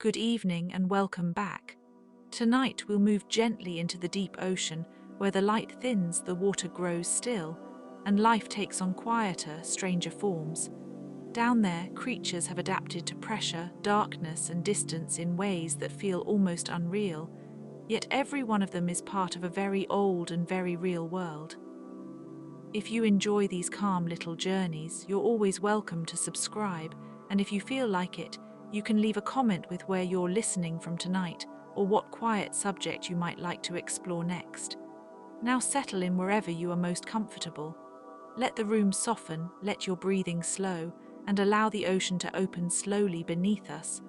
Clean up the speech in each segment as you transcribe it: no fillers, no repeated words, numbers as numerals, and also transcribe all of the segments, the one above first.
Good evening and welcome back. Tonight we'll move gently into the deep ocean where the light thins, the water grows still, and life takes on quieter, stranger forms. Down there, creatures have adapted to pressure, darkness, and distance in ways that feel almost unreal, yet every one of them is part of a very old and very real world. If you enjoy these calm little journeys, you're always welcome to subscribe, and if you feel like it, you can leave a comment with where you're listening from tonight or what quiet subject you might like to explore next. Now settle in wherever you are most comfortable. Let the room soften, let your breathing slow, and allow the ocean to open slowly beneath us.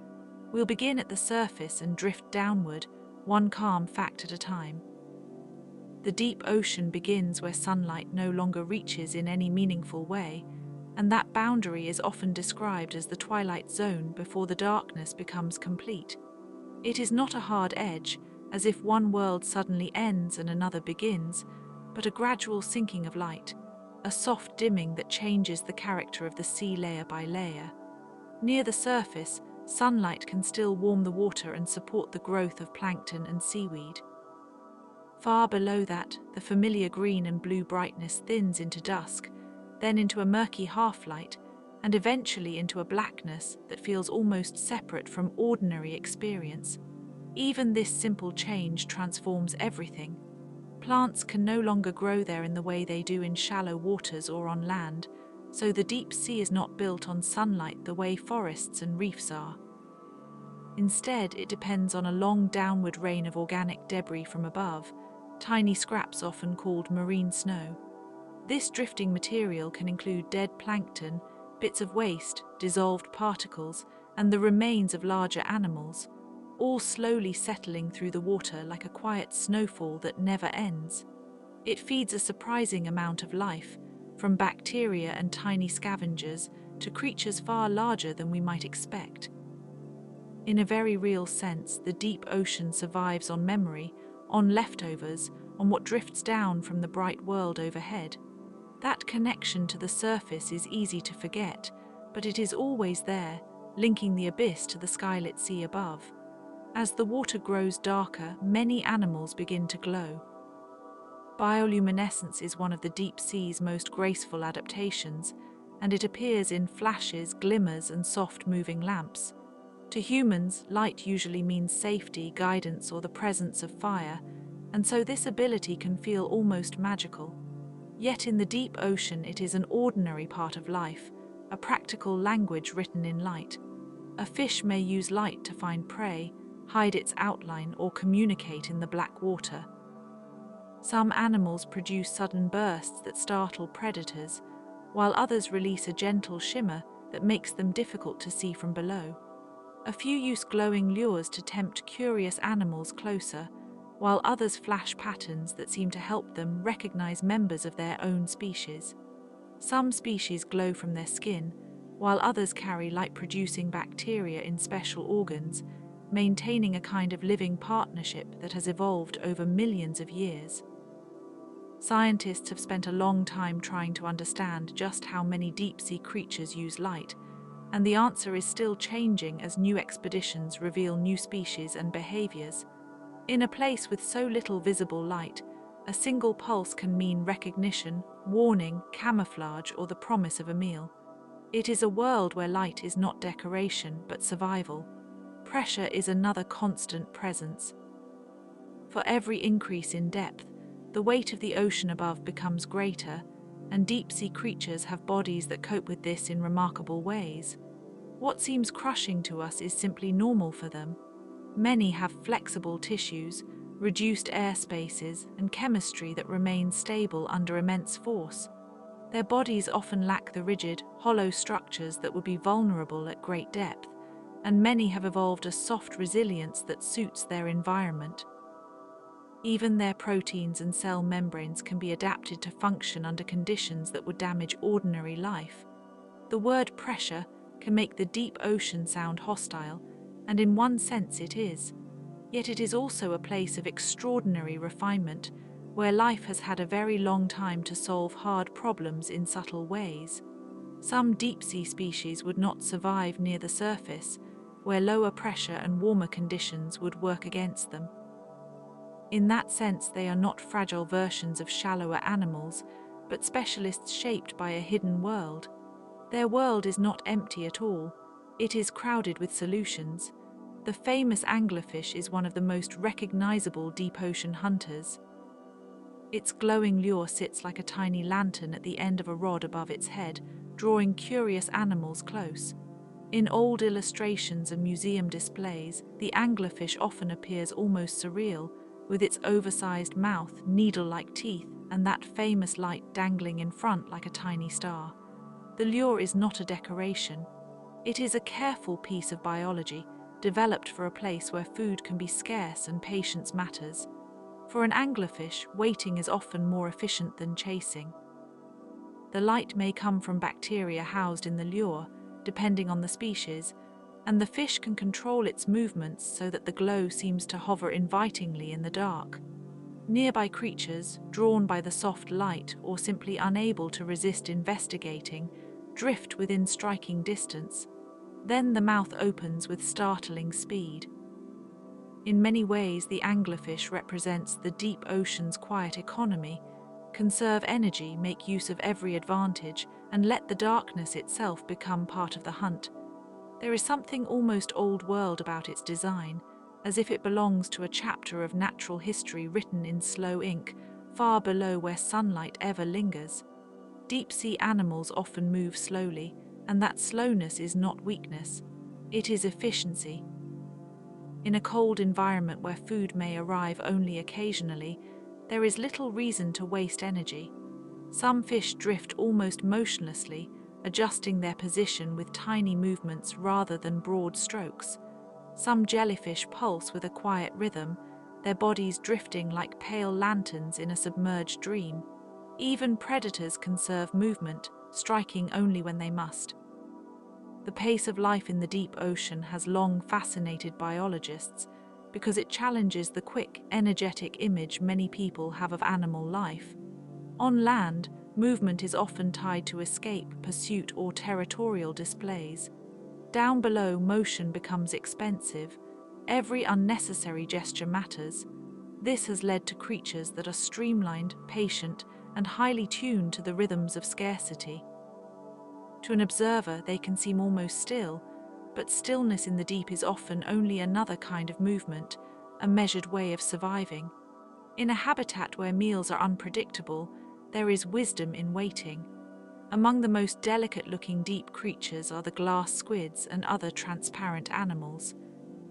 We'll begin at the surface and drift downward, one calm fact at a time. The deep ocean begins where sunlight no longer reaches in any meaningful way, and that boundary is often described as the twilight zone before the darkness becomes complete. It is not a hard edge, as if one world suddenly ends and another begins, but a gradual sinking of light, a soft dimming that changes the character of the sea layer by layer. Near the surface, sunlight can still warm the water and support the growth of plankton and seaweed. Far below that, the familiar green and blue brightness thins into dusk, then into a murky half-light, and eventually into a blackness that feels almost separate from ordinary experience. Even this simple change transforms everything. Plants can no longer grow there in the way they do in shallow waters or on land, so the deep sea is not built on sunlight the way forests and reefs are. Instead, it depends on a long downward rain of organic debris from above, tiny scraps often called marine snow. This drifting material can include dead plankton, bits of waste, dissolved particles, and the remains of larger animals, all slowly settling through the water like a quiet snowfall that never ends. It feeds a surprising amount of life, from bacteria and tiny scavengers to creatures far larger than we might expect. In a very real sense, the deep ocean survives on memory, on leftovers, on what drifts down from the bright world overhead. That connection to the surface is easy to forget, but it is always there, linking the abyss to the skylit sea above. As the water grows darker, many animals begin to glow. Bioluminescence is one of the deep sea's most graceful adaptations, and it appears in flashes, glimmers, and soft moving lamps. To humans, light usually means safety, guidance, or the presence of fire, and so this ability can feel almost magical. Yet in the deep ocean it is an ordinary part of life, a practical language written in light. A fish may use light to find prey, hide its outline, or communicate in the black water. Some animals produce sudden bursts that startle predators, while others release a gentle shimmer that makes them difficult to see from below. A few use glowing lures to tempt curious animals closer, while others flash patterns that seem to help them recognize members of their own species. Some species glow from their skin, while others carry light-producing bacteria in special organs, maintaining a kind of living partnership that has evolved over millions of years. Scientists have spent a long time trying to understand just how many deep-sea creatures use light, and the answer is still changing as new expeditions reveal new species and behaviors. In a place with so little visible light, a single pulse can mean recognition, warning, camouflage, or the promise of a meal. It is a world where light is not decoration, but survival. Pressure is another constant presence. For every increase in depth, the weight of the ocean above becomes greater, and deep-sea creatures have bodies that cope with this in remarkable ways. What seems crushing to us is simply normal for them. Many have flexible tissues, reduced air spaces, and chemistry that remains stable under immense force. Their bodies often lack the rigid, hollow structures that would be vulnerable at great depth, and many have evolved a soft resilience that suits their environment. Even their proteins and cell membranes can be adapted to function under conditions that would damage ordinary life. The word pressure can make the deep ocean sound hostile, and in one sense it is. Yet it is also a place of extraordinary refinement, where life has had a very long time to solve hard problems in subtle ways. Some deep-sea species would not survive near the surface, where lower pressure and warmer conditions would work against them. In that sense, they are not fragile versions of shallower animals, but specialists shaped by a hidden world. Their world is not empty at all. It is crowded with solutions. The famous anglerfish is one of the most recognizable deep ocean hunters. Its glowing lure sits like a tiny lantern at the end of a rod above its head, drawing curious animals close. In old illustrations and museum displays, the anglerfish often appears almost surreal, with its oversized mouth, needle-like teeth, and that famous light dangling in front like a tiny star. The lure is not a decoration. It is a careful piece of biology, developed for a place where food can be scarce and patience matters. For an anglerfish, waiting is often more efficient than chasing. The light may come from bacteria housed in the lure, depending on the species, and the fish can control its movements so that the glow seems to hover invitingly in the dark. Nearby creatures, drawn by the soft light or simply unable to resist investigating, drift within striking distance. Then the mouth opens with startling speed. In many ways, the anglerfish represents the deep ocean's quiet economy. Conserve energy, make use of every advantage, and let the darkness itself become part of the hunt. There is something almost old-world about its design, as if it belongs to a chapter of natural history written in slow ink, far below where sunlight ever lingers. Deep-sea animals often move slowly, and that slowness is not weakness. It is efficiency. In a cold environment where food may arrive only occasionally, there is little reason to waste energy. Some fish drift almost motionlessly, adjusting their position with tiny movements rather than broad strokes. Some jellyfish pulse with a quiet rhythm, their bodies drifting like pale lanterns in a submerged dream. Even predators conserve movement, striking only when they must. The pace of life in the deep ocean has long fascinated biologists because it challenges the quick, energetic image many people have of animal life. On land, movement is often tied to escape, pursuit, or territorial displays. Down below, motion becomes expensive. Every unnecessary gesture matters. This has led to creatures that are streamlined, patient, and highly tuned to the rhythms of scarcity. To an observer, they can seem almost still, but stillness in the deep is often only another kind of movement, a measured way of surviving. In a habitat where meals are unpredictable, there is wisdom in waiting. Among the most delicate-looking deep creatures are the glass squids and other transparent animals.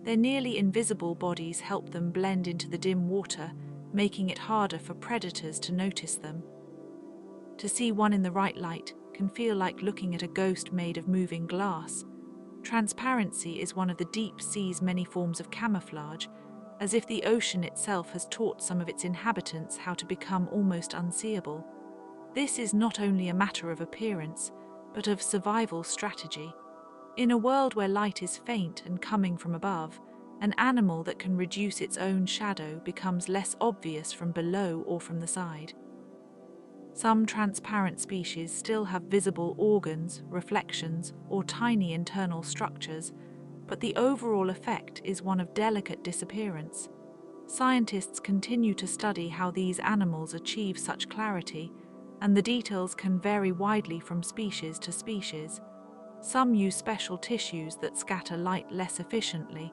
Their nearly invisible bodies help them blend into the dim water, making it harder for predators to notice them. To see one in the right light can feel like looking at a ghost made of moving glass. Transparency is one of the deep sea's many forms of camouflage, as if the ocean itself has taught some of its inhabitants how to become almost unseeable. This is not only a matter of appearance, but of survival strategy. In a world where light is faint and coming from above, an animal that can reduce its own shadow becomes less obvious from below or from the side. Some transparent species still have visible organs, reflections, or tiny internal structures, but the overall effect is one of delicate disappearance. Scientists continue to study how these animals achieve such clarity, and the details can vary widely from species to species. Some use special tissues that scatter light less efficiently.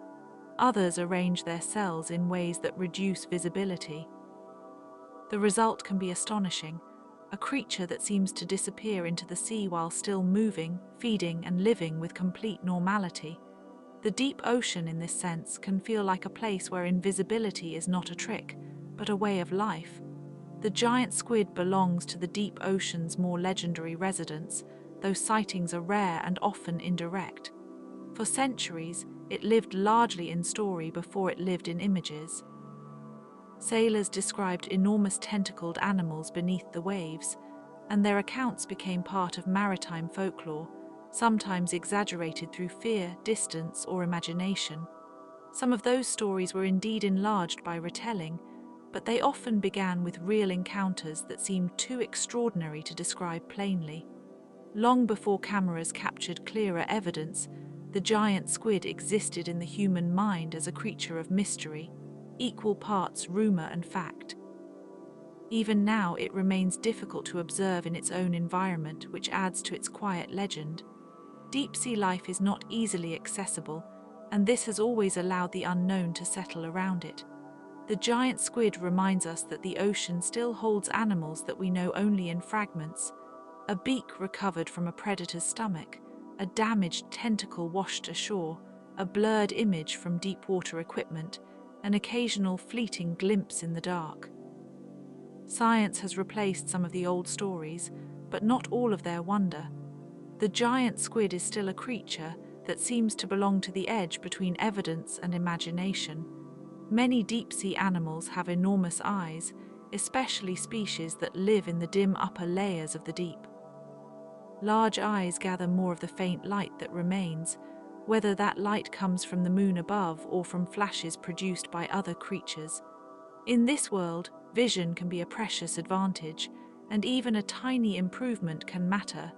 Others arrange their cells in ways that reduce visibility. The result can be astonishing. A creature that seems to disappear into the sea while still moving, feeding, and living with complete normality. The deep ocean, in this sense, can feel like a place where invisibility is not a trick, but a way of life. The giant squid belongs to the deep ocean's more legendary residents, though sightings are rare and often indirect. For centuries, it lived largely in story before it lived in images. Sailors described enormous tentacled animals beneath the waves, and their accounts became part of maritime folklore, sometimes exaggerated through fear, distance, or imagination. Some of those stories were indeed enlarged by retelling, but they often began with real encounters that seemed too extraordinary to describe plainly. Long before cameras captured clearer evidence, The giant squid existed in the human mind as a creature of mystery, equal parts rumor and fact. Even now, it remains difficult to observe in its own environment, which adds to its quiet legend. Deep-sea life is not easily accessible, and this has always allowed the unknown to settle around it. The giant squid reminds us that the ocean still holds animals that we know only in fragments: a beak recovered from a predator's stomach, a damaged tentacle washed ashore, a blurred image from deep-water equipment, an occasional fleeting glimpse in the dark. Science has replaced some of the old stories, but not all of their wonder. The giant squid is still a creature that seems to belong to the edge between evidence and imagination. Many deep-sea animals have enormous eyes, especially species that live in the dim upper layers of the deep. Large eyes gather more of the faint light that remains, whether that light comes from the moon above or from flashes produced by other creatures. In this world, vision can be a precious advantage, and even a tiny improvement can matter.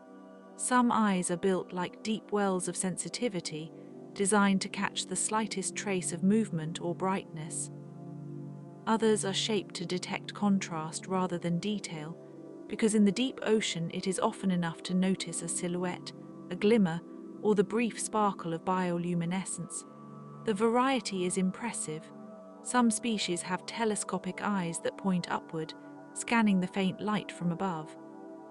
Some eyes are built like deep wells of sensitivity, designed to catch the slightest trace of movement or brightness. Others are shaped to detect contrast rather than detail, because in the deep ocean it is often enough to notice a silhouette, a glimmer, or the brief sparkle of bioluminescence. The variety is impressive. Some species have telescopic eyes that point upward, scanning the faint light from above.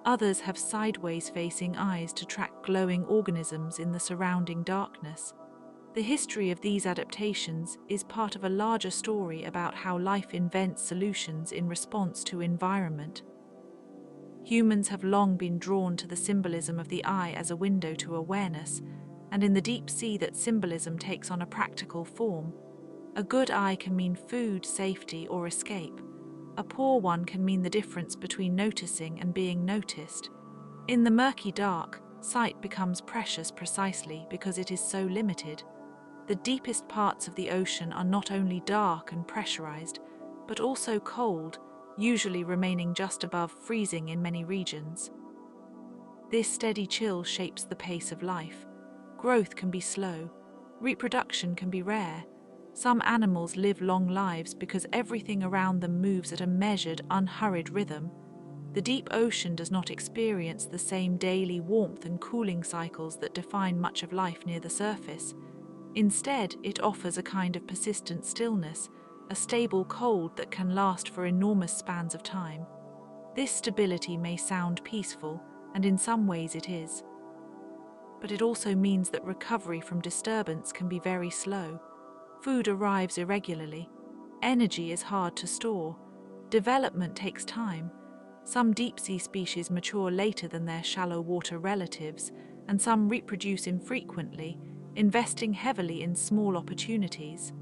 Others have sideways-facing eyes to track glowing organisms in the surrounding darkness. The history of these adaptations is part of a larger story about how life invents solutions in response to environment. Humans have long been drawn to the symbolism of the eye as a window to awareness, and in the deep sea that symbolism takes on a practical form. A good eye can mean food, safety, or escape. A poor one can mean the difference between noticing and being noticed. In the murky dark, sight becomes precious precisely because it is so limited. The deepest parts of the ocean are not only dark and pressurized, but also cold, usually remaining just above freezing in many regions. This steady chill shapes the pace of life. Growth can be slow. Reproduction can be rare. Some animals live long lives because everything around them moves at a measured, unhurried rhythm. The deep ocean does not experience the same daily warmth and cooling cycles that define much of life near the surface. Instead, it offers a kind of persistent stillness, a stable cold that can last for enormous spans of time. This stability may sound peaceful, and in some ways it is. But it also means that recovery from disturbance can be very slow. Food arrives irregularly. Energy is hard to store. Development takes time. Some deep-sea species mature later than their shallow-water relatives, and some reproduce infrequently, investing heavily in small opportunities.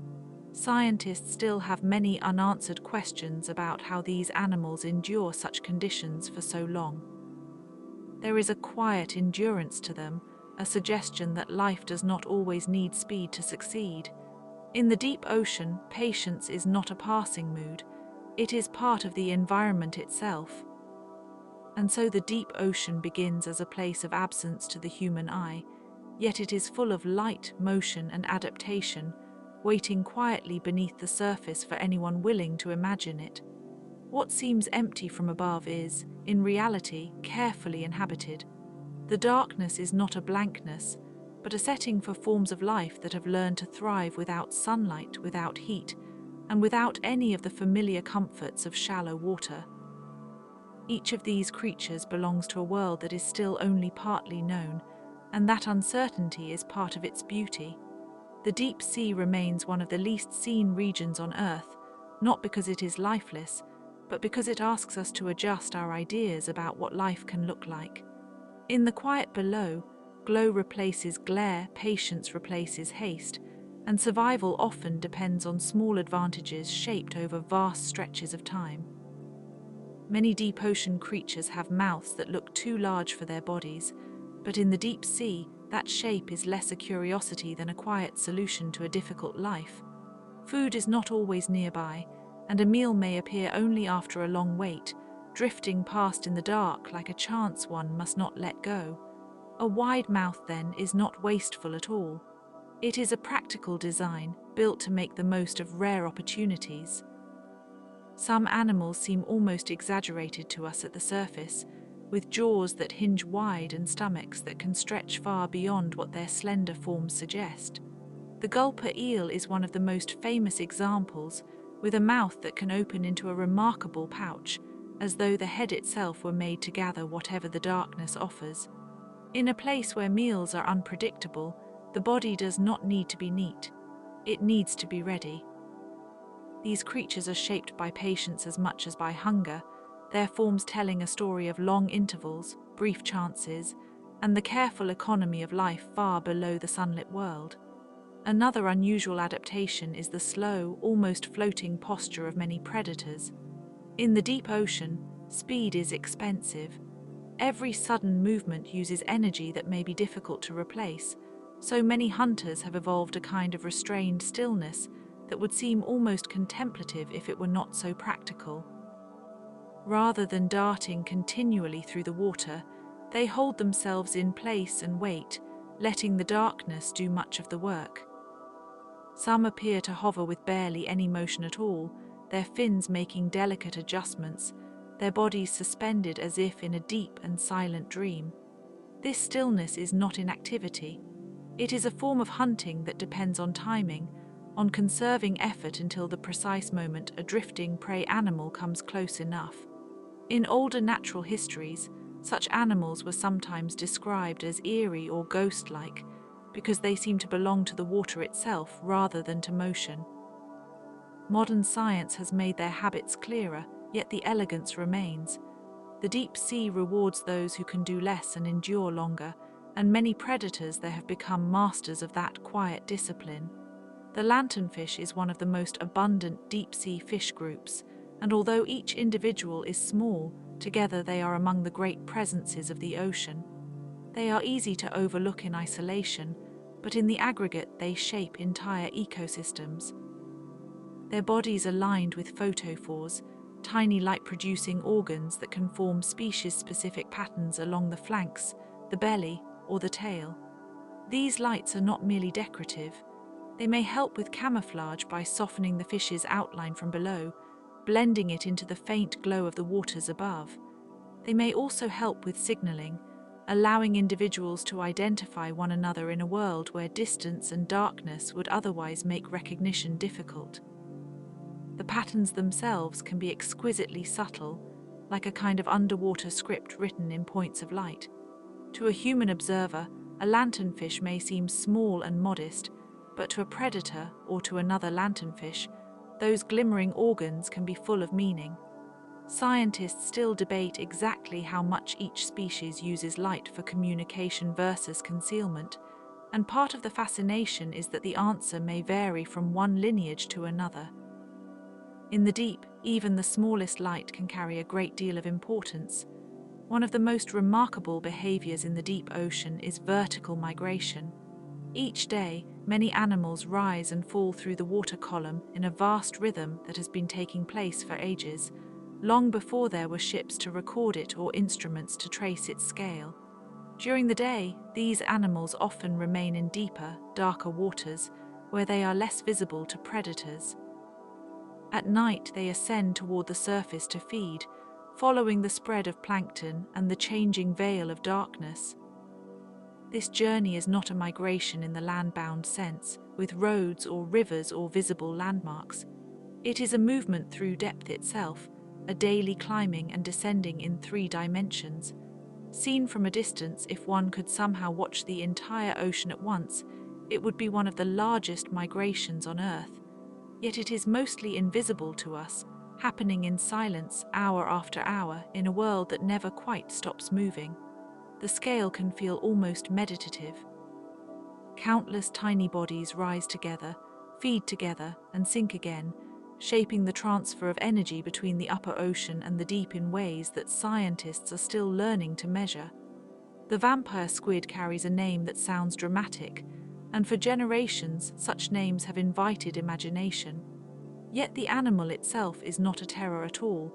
Scientists still have many unanswered questions about how these animals endure such conditions for so long. There is a quiet endurance to them, a suggestion that life does not always need speed to succeed. In the deep ocean, patience is not a passing mood. It is part of the environment itself. And so the deep ocean begins as a place of absence to the human eye, yet it is full of light, motion, and adaptation, waiting quietly beneath the surface for anyone willing to imagine it. What seems empty from above is, in reality, carefully inhabited. The darkness is not a blankness, but a setting for forms of life that have learned to thrive without sunlight, without heat, and without any of the familiar comforts of shallow water. Each of these creatures belongs to a world that is still only partly known, and that uncertainty is part of its beauty. The deep sea remains one of the least seen regions on Earth, not because it is lifeless, but because it asks us to adjust our ideas about what life can look like. In the quiet below, glow replaces glare, patience replaces haste, and survival often depends on small advantages shaped over vast stretches of time. Many deep ocean creatures have mouths that look too large for their bodies, but in the deep sea, that shape is less a curiosity than a quiet solution to a difficult life. Food is not always nearby, and a meal may appear only after a long wait, drifting past in the dark like a chance one must not let go. A wide mouth, then, is not wasteful at all. It is a practical design built to make the most of rare opportunities. Some animals seem almost exaggerated to us at the surface, with jaws that hinge wide and stomachs that can stretch far beyond what their slender forms suggest. The gulper eel is one of the most famous examples, with a mouth that can open into a remarkable pouch, as though the head itself were made to gather whatever the darkness offers. In a place where meals are unpredictable, the body does not need to be neat. It needs to be ready. These creatures are shaped by patience as much as by hunger, their forms telling a story of long intervals, brief chances, and the careful economy of life far below the sunlit world. Another unusual adaptation is the slow, almost floating posture of many predators. In the deep ocean, speed is expensive. Every sudden movement uses energy that may be difficult to replace, so many hunters have evolved a kind of restrained stillness that would seem almost contemplative if it were not so practical. Rather than darting continually through the water, they hold themselves in place and wait, letting the darkness do much of the work. Some appear to hover with barely any motion at all, their fins making delicate adjustments, their bodies suspended as if in a deep and silent dream. This stillness is not inactivity. It is a form of hunting that depends on timing, on conserving effort until the precise moment a drifting prey animal comes close enough. In older natural histories, such animals were sometimes described as eerie or ghost-like because they seem to belong to the water itself rather than to motion. Modern science has made their habits clearer, yet the elegance remains. The deep sea rewards those who can do less and endure longer, and many predators there have become masters of that quiet discipline. The lanternfish is one of the most abundant deep-sea fish groups, and although each individual is small, together they are among the great presences of the ocean. They are easy to overlook in isolation, but in the aggregate they shape entire ecosystems. Their bodies are lined with photophores, tiny light-producing organs that can form species-specific patterns along the flanks, the belly, or the tail. These lights are not merely decorative. They may help with camouflage by softening the fish's outline from below, blending it into the faint glow of the waters above. They may also help with signaling, allowing individuals to identify one another in a world where distance and darkness would otherwise make recognition difficult. The patterns themselves can be exquisitely subtle, like a kind of underwater script written in points of light. To a human observer, a lanternfish may seem small and modest, but to a predator or to another lanternfish, those glimmering organs can be full of meaning. Scientists still debate exactly how much each species uses light for communication versus concealment, and part of the fascination is that the answer may vary from one lineage to another. In the deep, even the smallest light can carry a great deal of importance. One of the most remarkable behaviors in the deep ocean is vertical migration. Each day, many animals rise and fall through the water column in a vast rhythm that has been taking place for ages, long before there were ships to record it or instruments to trace its scale. During the day, these animals often remain in deeper, darker waters, where they are less visible to predators. At night, they ascend toward the surface to feed, following the spread of plankton and the changing veil of darkness. This journey is not a migration in the land-bound sense, with roads or rivers or visible landmarks. It is a movement through depth itself, a daily climbing and descending in 3 dimensions. Seen from a distance, if one could somehow watch the entire ocean at once, it would be one of the largest migrations on Earth. Yet it is mostly invisible to us, happening in silence hour after hour in a world that never quite stops moving. The scale can feel almost meditative. Countless tiny bodies rise together, feed together, and sink again, shaping the transfer of energy between the upper ocean and the deep in ways that scientists are still learning to measure. The vampire squid carries a name that sounds dramatic, and for generations such names have invited imagination. Yet the animal itself is not a terror at all,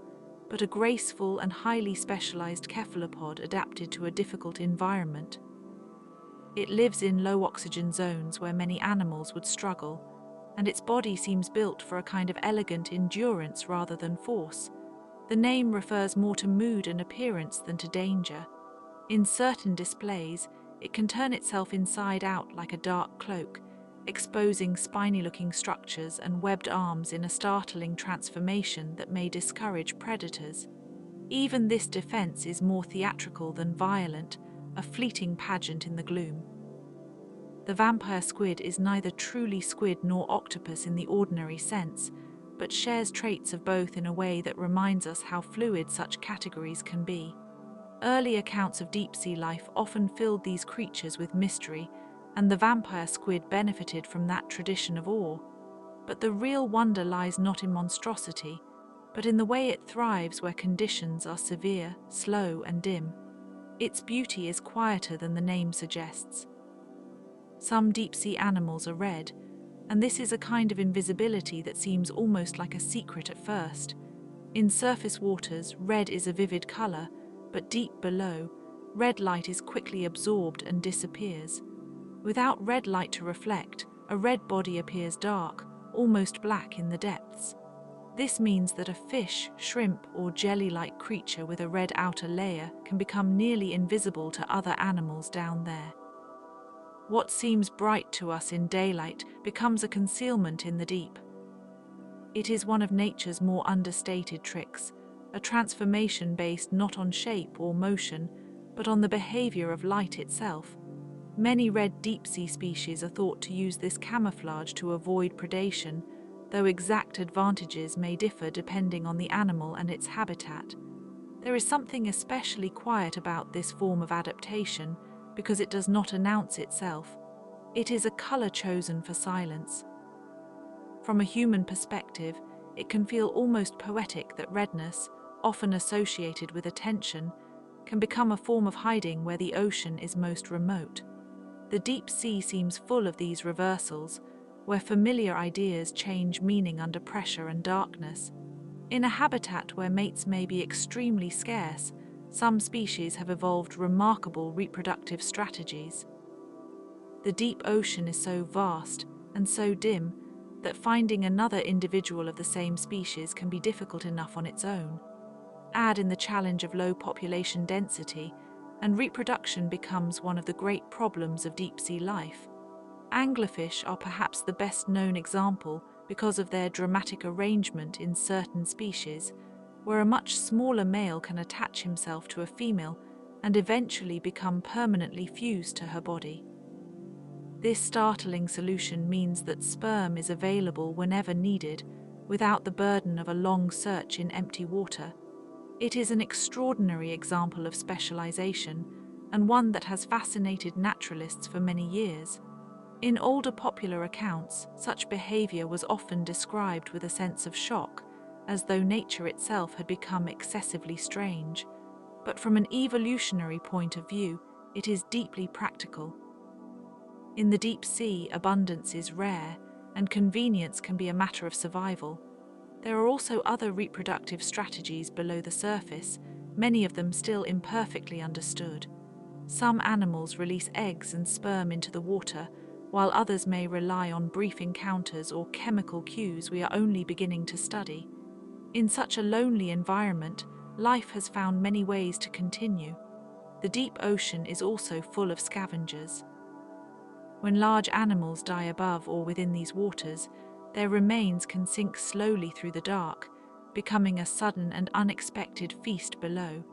but a graceful and highly specialized cephalopod adapted to a difficult environment. It lives in low oxygen zones where many animals would struggle, and its body seems built for a kind of elegant endurance rather than force. The name refers more to mood and appearance than to danger. In certain displays, it can turn itself inside out like a dark cloak, exposing spiny-looking structures and webbed arms in a startling transformation that may discourage predators. Even this defense is more theatrical than violent, a fleeting pageant in the gloom. The vampire squid is neither truly squid nor octopus in the ordinary sense, but shares traits of both in a way that reminds us how fluid such categories can be. Early accounts of deep-sea life often filled these creatures with mystery, and the vampire squid benefited from that tradition of awe. But the real wonder lies not in monstrosity, but in the way it thrives where conditions are severe, slow, and dim. Its beauty is quieter than the name suggests. Some deep-sea animals are red, and this is a kind of invisibility that seems almost like a secret at first. In surface waters, red is a vivid color, but deep below, red light is quickly absorbed and disappears. Without red light to reflect, a red body appears dark, almost black in the depths. This means that a fish, shrimp, or jelly-like creature with a red outer layer can become nearly invisible to other animals down there. What seems bright to us in daylight becomes a concealment in the deep. It is one of nature's more understated tricks, a transformation based not on shape or motion, but on the behavior of light itself. Many red deep-sea species are thought to use this camouflage to avoid predation, though exact advantages may differ depending on the animal and its habitat. There is something especially quiet about this form of adaptation because it does not announce itself. It is a color chosen for silence. From a human perspective, it can feel almost poetic that redness, often associated with attention, can become a form of hiding where the ocean is most remote. The deep sea seems full of these reversals, where familiar ideas change meaning under pressure and darkness. In a habitat where mates may be extremely scarce, some species have evolved remarkable reproductive strategies. The deep ocean is so vast and so dim that finding another individual of the same species can be difficult enough on its own. Add in the challenge of low population density, and reproduction becomes one of the great problems of deep-sea life. Anglerfish are perhaps the best-known example because of their dramatic arrangement in certain species, where a much smaller male can attach himself to a female and eventually become permanently fused to her body. This startling solution means that sperm is available whenever needed, without the burden of a long search in empty water. It is an extraordinary example of specialization, and one that has fascinated naturalists for many years. In older popular accounts, such behavior was often described with a sense of shock, as though nature itself had become excessively strange. But from an evolutionary point of view, it is deeply practical. In the deep sea, abundance is rare, and convenience can be a matter of survival. There are also other reproductive strategies below the surface, many of them still imperfectly understood. Some animals release eggs and sperm into the water, while others may rely on brief encounters or chemical cues we are only beginning to study. In such a lonely environment, life has found many ways to continue. The deep ocean is also full of scavengers. When large animals die above or within these waters, their remains can sink slowly through the dark, becoming a sudden and unexpected feast below.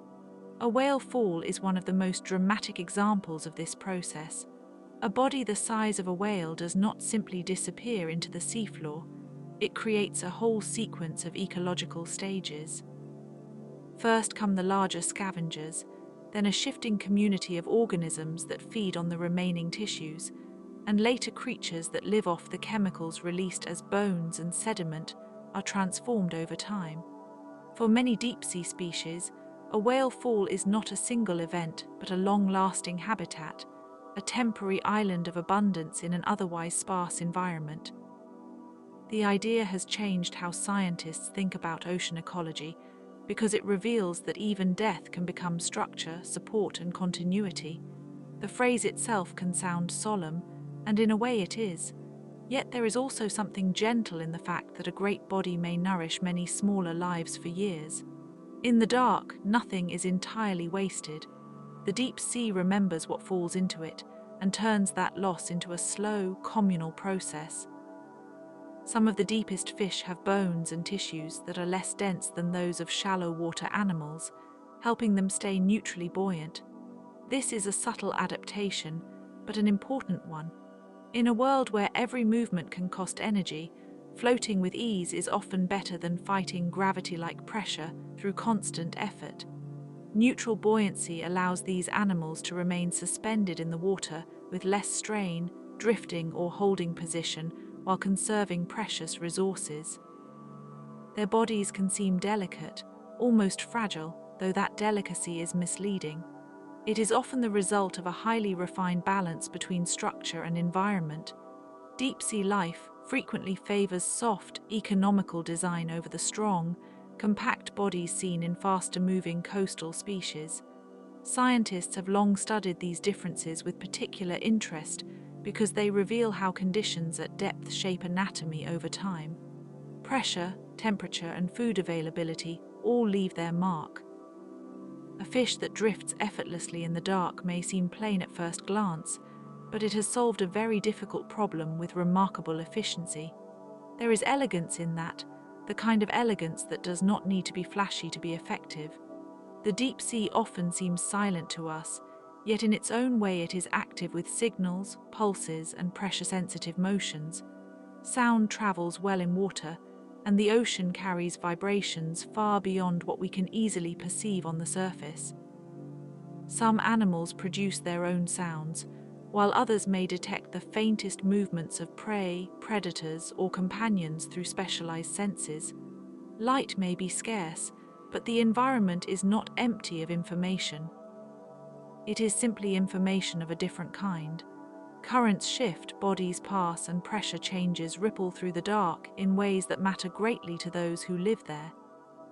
A whale fall is one of the most dramatic examples of this process. A body the size of a whale does not simply disappear into the seafloor. It creates a whole sequence of ecological stages. First come the larger scavengers, then a shifting community of organisms that feed on the remaining tissues, and later creatures that live off the chemicals released as bones and sediment are transformed over time. For many deep-sea species, a whale fall is not a single event but a long-lasting habitat, a temporary island of abundance in an otherwise sparse environment. The idea has changed how scientists think about ocean ecology because it reveals that even death can become structure, support, and continuity. The phrase itself can sound solemn, and in a way it is. Yet there is also something gentle in the fact that a great body may nourish many smaller lives for years. In the dark, nothing is entirely wasted. The deep sea remembers what falls into it and turns that loss into a slow, communal process. Some of the deepest fish have bones and tissues that are less dense than those of shallow water animals, helping them stay neutrally buoyant. This is a subtle adaptation, but an important one. In a world where every movement can cost energy, floating with ease is often better than fighting gravity-like pressure through constant effort. Neutral buoyancy allows these animals to remain suspended in the water with less strain, drifting or holding position while conserving precious resources. Their bodies can seem delicate, almost fragile, though that delicacy is misleading. It is often the result of a highly refined balance between structure and environment. Deep-sea life frequently favors soft, economical design over the strong, compact bodies seen in faster-moving coastal species. Scientists have long studied these differences with particular interest because they reveal how conditions at depth shape anatomy over time. Pressure, temperature, and food availability all leave their mark. A fish that drifts effortlessly in the dark may seem plain at first glance, but it has solved a very difficult problem with remarkable efficiency. There is elegance in that, the kind of elegance that does not need to be flashy to be effective. The deep sea often seems silent to us, yet in its own way it is active with signals, pulses, and pressure-sensitive motions. Sound travels well in water, and the ocean carries vibrations far beyond what we can easily perceive on the surface. Some animals produce their own sounds, while others may detect the faintest movements of prey, predators, or companions through specialized senses. Light may be scarce, but the environment is not empty of information. It is simply information of a different kind. Currents shift, bodies pass, and pressure changes ripple through the dark in ways that matter greatly to those who live there.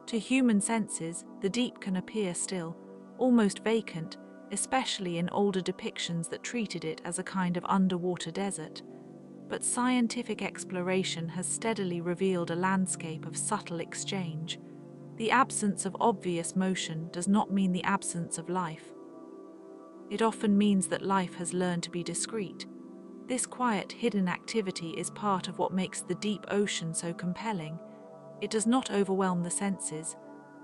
To human senses, the deep can appear still, almost vacant, especially in older depictions that treated it as a kind of underwater desert. But scientific exploration has steadily revealed a landscape of subtle exchange. The absence of obvious motion does not mean the absence of life. It often means that life has learned to be discreet. This quiet, hidden activity is part of what makes the deep ocean so compelling. It does not overwhelm the senses.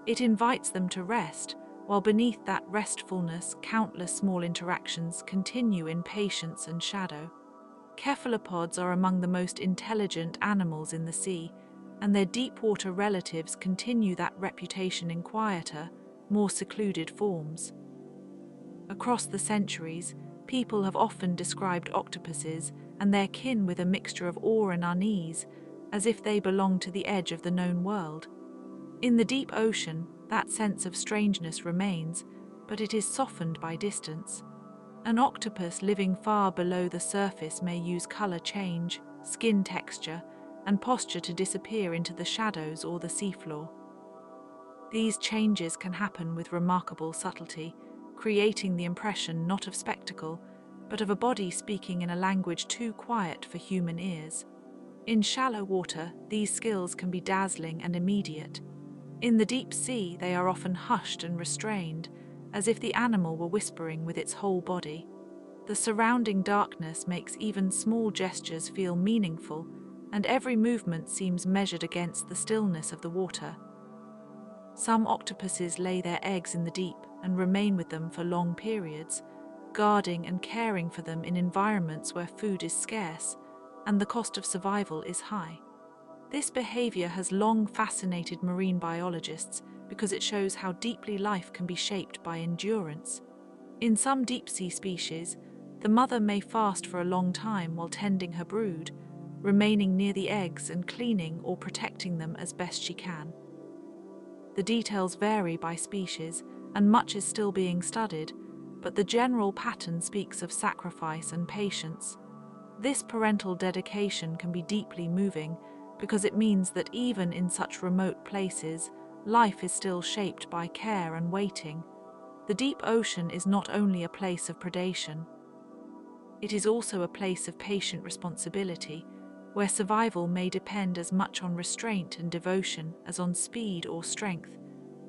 It invites them to rest, while beneath that restfulness, countless small interactions continue in patience and shadow. Cephalopods are among the most intelligent animals in the sea, and their deep-water relatives continue that reputation in quieter, more secluded forms. Across the centuries, people have often described octopuses and their kin with a mixture of awe and unease, as if they belong to the edge of the known world. In the deep ocean, that sense of strangeness remains, but it is softened by distance. An octopus living far below the surface may use color change, skin texture, and posture to disappear into the shadows or the seafloor. These changes can happen with remarkable subtlety, creating the impression not of spectacle, but of a body speaking in a language too quiet for human ears. In shallow water, these skills can be dazzling and immediate. In the deep sea, they are often hushed and restrained, as if the animal were whispering with its whole body. The surrounding darkness makes even small gestures feel meaningful, and every movement seems measured against the stillness of the water. Some octopuses lay their eggs in the deep and remain with them for long periods, guarding and caring for them in environments where food is scarce and the cost of survival is high. This behavior has long fascinated marine biologists because it shows how deeply life can be shaped by endurance. In some deep-sea species, the mother may fast for a long time while tending her brood, remaining near the eggs and cleaning or protecting them as best she can. The details vary by species, and much is still being studied, but the general pattern speaks of sacrifice and patience. This parental dedication can be deeply moving because it means that even in such remote places, life is still shaped by care and waiting. The deep ocean is not only a place of predation, it is also a place of patient responsibility, where survival may depend as much on restraint and devotion as on speed or strength.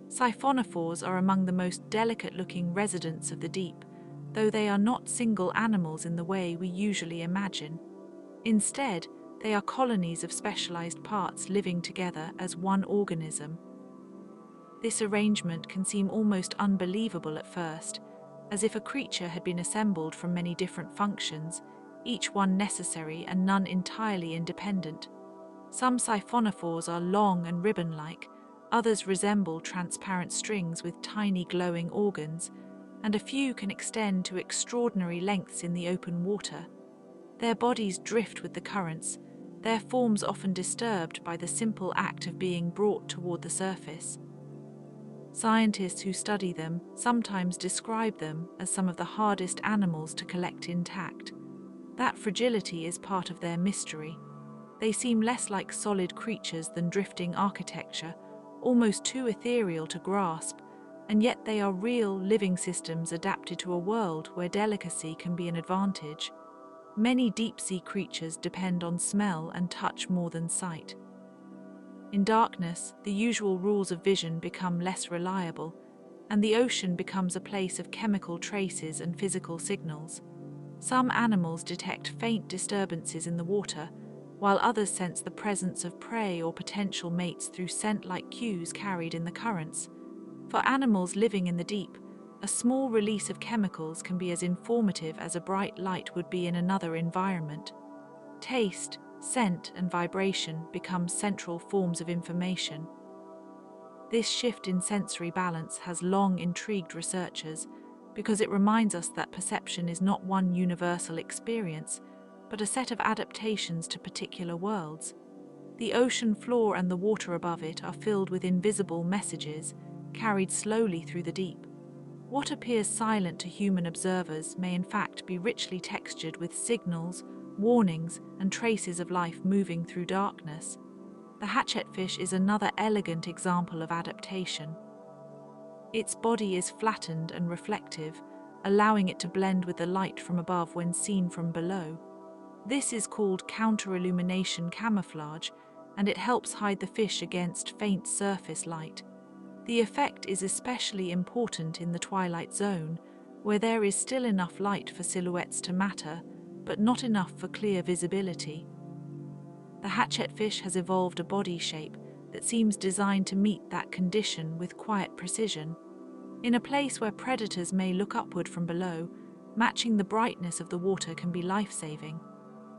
Siphonophores are among the most delicate-looking residents of the deep, though they are not single animals in the way we usually imagine. Instead, they are colonies of specialized parts living together as one organism. This arrangement can seem almost unbelievable at first, as if a creature had been assembled from many different functions, each one necessary and none entirely independent. Some siphonophores are long and ribbon-like, others resemble transparent strings with tiny glowing organs, and a few can extend to extraordinary lengths in the open water. Their bodies drift with the currents, their forms often disturbed by the simple act of being brought toward the surface. Scientists who study them sometimes describe them as some of the hardest animals to collect intact. That fragility is part of their mystery. They seem less like solid creatures than drifting architecture, almost too ethereal to grasp, and yet they are real, living systems adapted to a world where delicacy can be an advantage. Many deep-sea creatures depend on smell and touch more than sight. In darkness, the usual rules of vision become less reliable, and the ocean becomes a place of chemical traces and physical signals. Some animals detect faint disturbances in the water, while others sense the presence of prey or potential mates through scent-like cues carried in the currents. For animals living in the deep, a small release of chemicals can be as informative as a bright light would be in another environment. Taste, scent, and vibration become central forms of information. This shift in sensory balance has long intrigued researchers because it reminds us that perception is not one universal experience, but a set of adaptations to particular worlds. The ocean floor and the water above it are filled with invisible messages, carried slowly through the deep. What appears silent to human observers may in fact be richly textured with signals, warnings, and traces of life moving through darkness. The hatchetfish is another elegant example of adaptation. Its body is flattened and reflective, allowing it to blend with the light from above when seen from below. This is called counter-illumination camouflage, and it helps hide the fish against faint surface light. The effect is especially important in the twilight zone, where there is still enough light for silhouettes to matter, but not enough for clear visibility. The hatchetfish has evolved a body shape that seems designed to meet that condition with quiet precision. In a place where predators may look upward from below, matching the brightness of the water can be life-saving.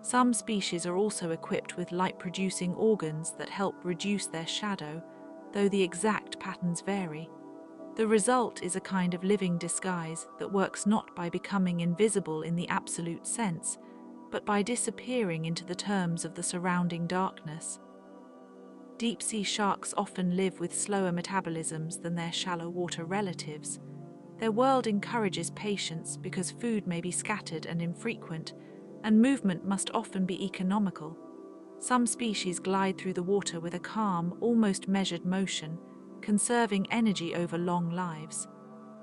Some species are also equipped with light-producing organs that help reduce their shadow, though the exact patterns vary. The result is a kind of living disguise that works not by becoming invisible in the absolute sense, but by disappearing into the terms of the surrounding darkness. Deep-sea sharks often live with slower metabolisms than their shallow water relatives. Their world encourages patience because food may be scattered and infrequent, and movement must often be economical. Some species glide through the water with a calm, almost measured motion, conserving energy over long lives.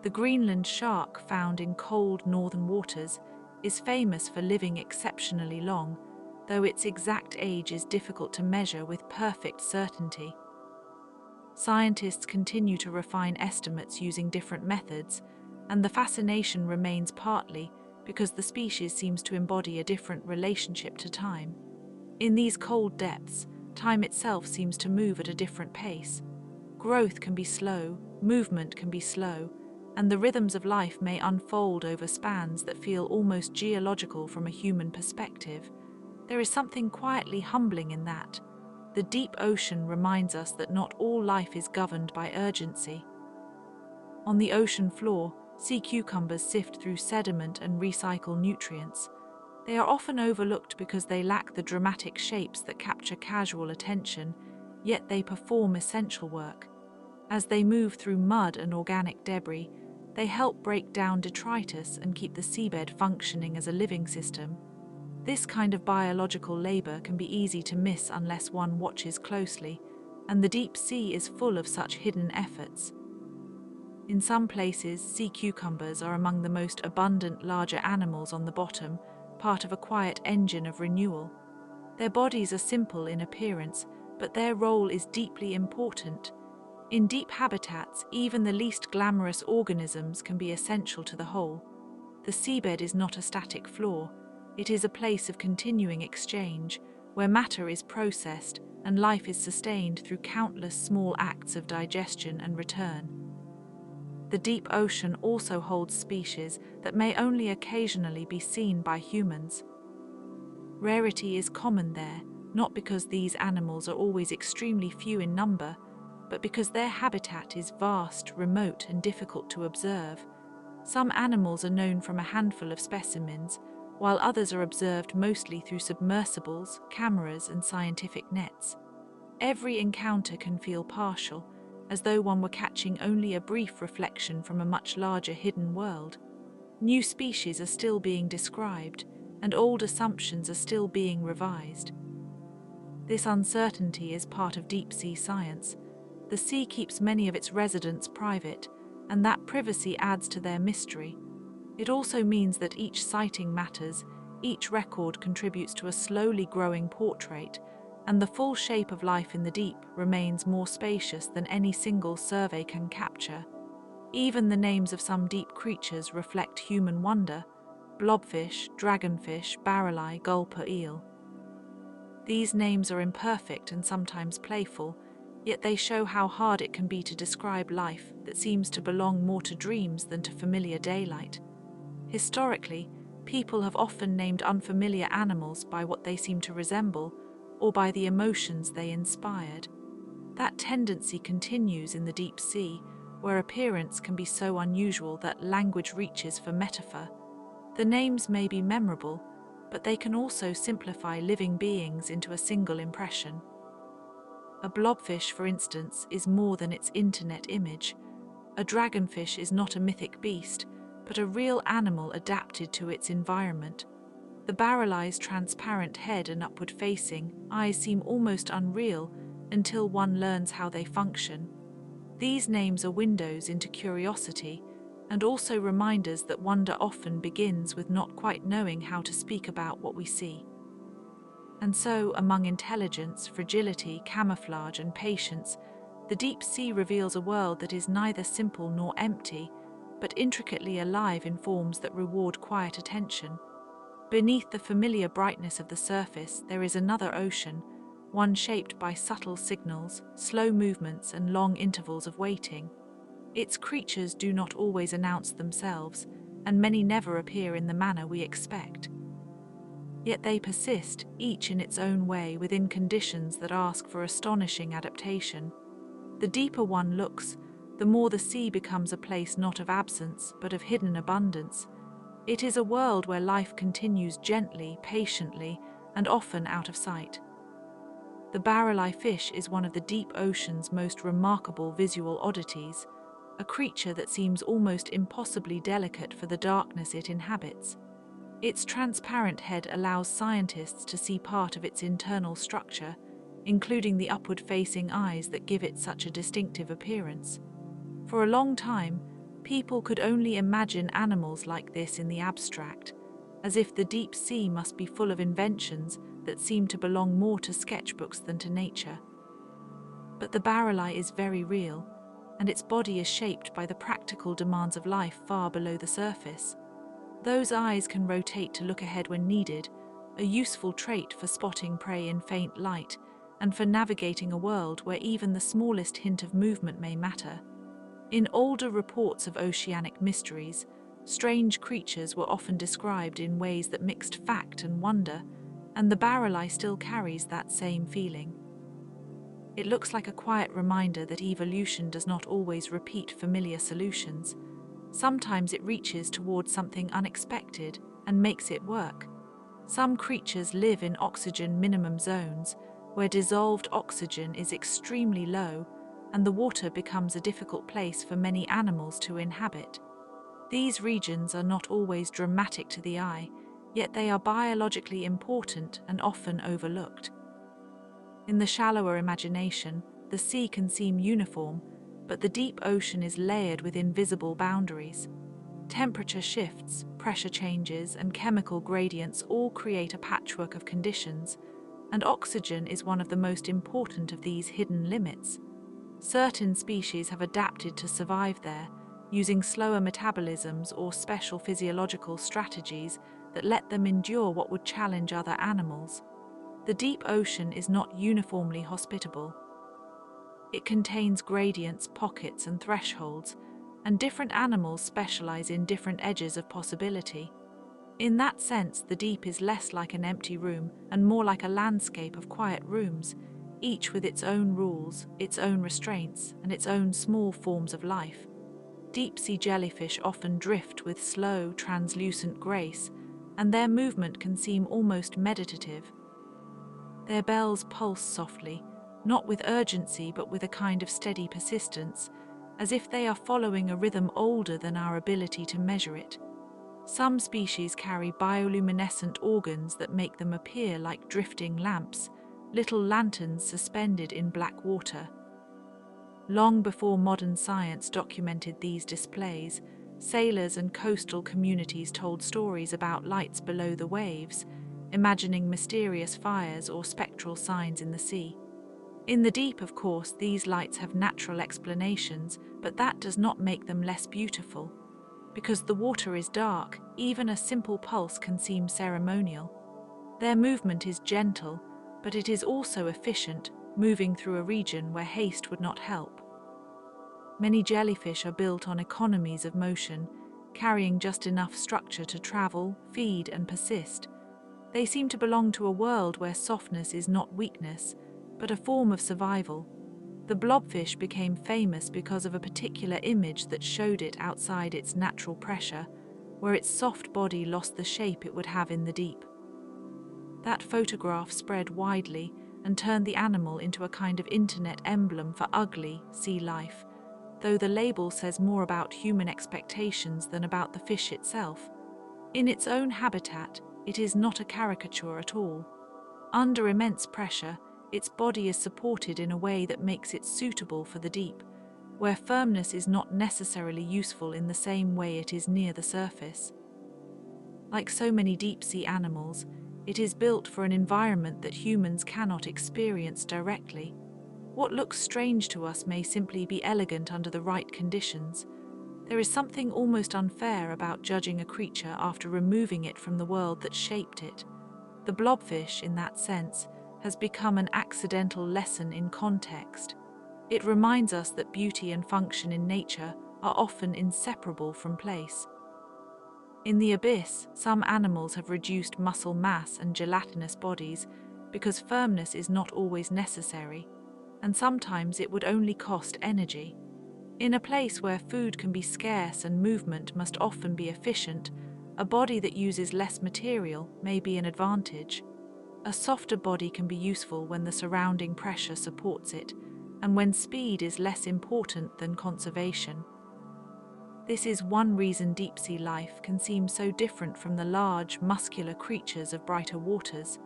The Greenland shark, found in cold northern waters, is famous for living exceptionally long, though its exact age is difficult to measure with perfect certainty. Scientists continue to refine estimates using different methods, and the fascination remains partly because the species seems to embody a different relationship to time. In these cold depths, time itself seems to move at a different pace. Growth can be slow, movement can be slow, and the rhythms of life may unfold over spans that feel almost geological from a human perspective. There is something quietly humbling in that. The deep ocean reminds us that not all life is governed by urgency. On the ocean floor, sea cucumbers sift through sediment and recycle nutrients. They are often overlooked because they lack the dramatic shapes that capture casual attention, yet they perform essential work. As they move through mud and organic debris, they help break down detritus and keep the seabed functioning as a living system. This kind of biological labor can be easy to miss unless one watches closely, and the deep sea is full of such hidden efforts. In some places, sea cucumbers are among the most abundant larger animals on the bottom, part of a quiet engine of renewal. Their bodies are simple in appearance, but their role is deeply important. In deep habitats, even the least glamorous organisms can be essential to the whole. The seabed is not a static floor. It is a place of continuing exchange, where matter is processed and life is sustained through countless small acts of digestion and return. The deep ocean also holds species that may only occasionally be seen by humans. Rarity is common there, not because these animals are always extremely few in number, but because their habitat is vast, remote, and difficult to observe. Some animals are known from a handful of specimens, while others are observed mostly through submersibles, cameras, and scientific nets. Every encounter can feel partial, as though one were catching only a brief reflection from a much larger hidden world. New species are still being described, and old assumptions are still being revised. This uncertainty is part of deep-sea science. The sea keeps many of its residents private, and that privacy adds to their mystery. It also means that each sighting matters, each record contributes to a slowly growing portrait, and the full shape of life in the deep remains more spacious than any single survey can capture. Even the names of some deep creatures reflect human wonder: blobfish, dragonfish, barreleye, gulper eel. These names are imperfect and sometimes playful, yet they show how hard it can be to describe life that seems to belong more to dreams than to familiar daylight. Historically, people have often named unfamiliar animals by what they seem to resemble, or by the emotions they inspired. That tendency continues in the deep sea, where appearance can be so unusual that language reaches for metaphor. The names may be memorable, but they can also simplify living beings into a single impression. A blobfish, for instance, is more than its internet image. A dragonfish is not a mythic beast, but a real animal adapted to its environment. The barreleye's transparent head and upward-facing eyes seem almost unreal until one learns how they function. These names are windows into curiosity, and also reminders that wonder often begins with not quite knowing how to speak about what we see. And so, among intelligence, fragility, camouflage, and patience, the deep sea reveals a world that is neither simple nor empty, but intricately alive in forms that reward quiet attention. Beneath the familiar brightness of the surface, there is another ocean, one shaped by subtle signals, slow movements, and long intervals of waiting. Its creatures do not always announce themselves, and many never appear in the manner we expect. Yet they persist, each in its own way, within conditions that ask for astonishing adaptation. The deeper one looks, the more the sea becomes a place not of absence, but of hidden abundance. It is a world where life continues gently, patiently, and often out of sight. The barreleye fish is one of the deep ocean's most remarkable visual oddities, a creature that seems almost impossibly delicate for the darkness it inhabits. Its transparent head allows scientists to see part of its internal structure, including the upward-facing eyes that give it such a distinctive appearance. For a long time, people could only imagine animals like this in the abstract, as if the deep sea must be full of inventions that seem to belong more to sketchbooks than to nature. But the barreleye is very real, and its body is shaped by the practical demands of life far below the surface. Those eyes can rotate to look ahead when needed, a useful trait for spotting prey in faint light and for navigating a world where even the smallest hint of movement may matter. In older reports of oceanic mysteries, strange creatures were often described in ways that mixed fact and wonder, and the barreleye still carries that same feeling. It looks like a quiet reminder that evolution does not always repeat familiar solutions. Sometimes it reaches towards something unexpected and makes it work. Some creatures live in oxygen minimum zones, where dissolved oxygen is extremely low, and the water becomes a difficult place for many animals to inhabit. These regions are not always dramatic to the eye, yet they are biologically important and often overlooked. In the shallower imagination, the sea can seem uniform, but the deep ocean is layered with invisible boundaries. Temperature shifts, pressure changes, and chemical gradients all create a patchwork of conditions, and oxygen is one of the most important of these hidden limits. Certain species have adapted to survive there, using slower metabolisms or special physiological strategies that let them endure what would challenge other animals. The deep ocean is not uniformly hospitable. It contains gradients, pockets, and thresholds, and different animals specialize in different edges of possibility. In that sense, the deep is less like an empty room and more like a landscape of quiet rooms, each with its own rules, its own restraints, and its own small forms of life. Deep-sea jellyfish often drift with slow, translucent grace, and their movement can seem almost meditative. Their bells pulse softly, not with urgency but with a kind of steady persistence, as if they are following a rhythm older than our ability to measure it. Some species carry bioluminescent organs that make them appear like drifting lamps, little lanterns suspended in black water. Long before modern science documented these displays, sailors and coastal communities told stories about lights below the waves, imagining mysterious fires or spectral signs in the sea. In the deep, of course, these lights have natural explanations, but that does not make them less beautiful. Because the water is dark, even a simple pulse can seem ceremonial. Their movement is gentle, but it is also efficient, moving through a region where haste would not help. Many jellyfish are built on economies of motion, carrying just enough structure to travel, feed, and persist. They seem to belong to a world where softness is not weakness, but a form of survival. The blobfish became famous because of a particular image that showed it outside its natural pressure, where its soft body lost the shape it would have in the deep. That photograph spread widely and turned the animal into a kind of internet emblem for ugly sea life, though the label says more about human expectations than about the fish itself. In its own habitat, it is not a caricature at all. Under immense pressure, its body is supported in a way that makes it suitable for the deep, where firmness is not necessarily useful in the same way it is near the surface. Like so many deep-sea animals, it is built for an environment that humans cannot experience directly. What looks strange to us may simply be elegant under the right conditions. There is something almost unfair about judging a creature after removing it from the world that shaped it. The blobfish, in that sense, has become an accidental lesson in context. It reminds us that beauty and function in nature are often inseparable from place. In the abyss, some animals have reduced muscle mass and gelatinous bodies because firmness is not always necessary, and sometimes it would only cost energy. In a place where food can be scarce and movement must often be efficient, a body that uses less material may be an advantage. A softer body can be useful when the surrounding pressure supports it, and when speed is less important than conservation. This is one reason deep-sea life can seem so different from the large, muscular creatures of brighter waters.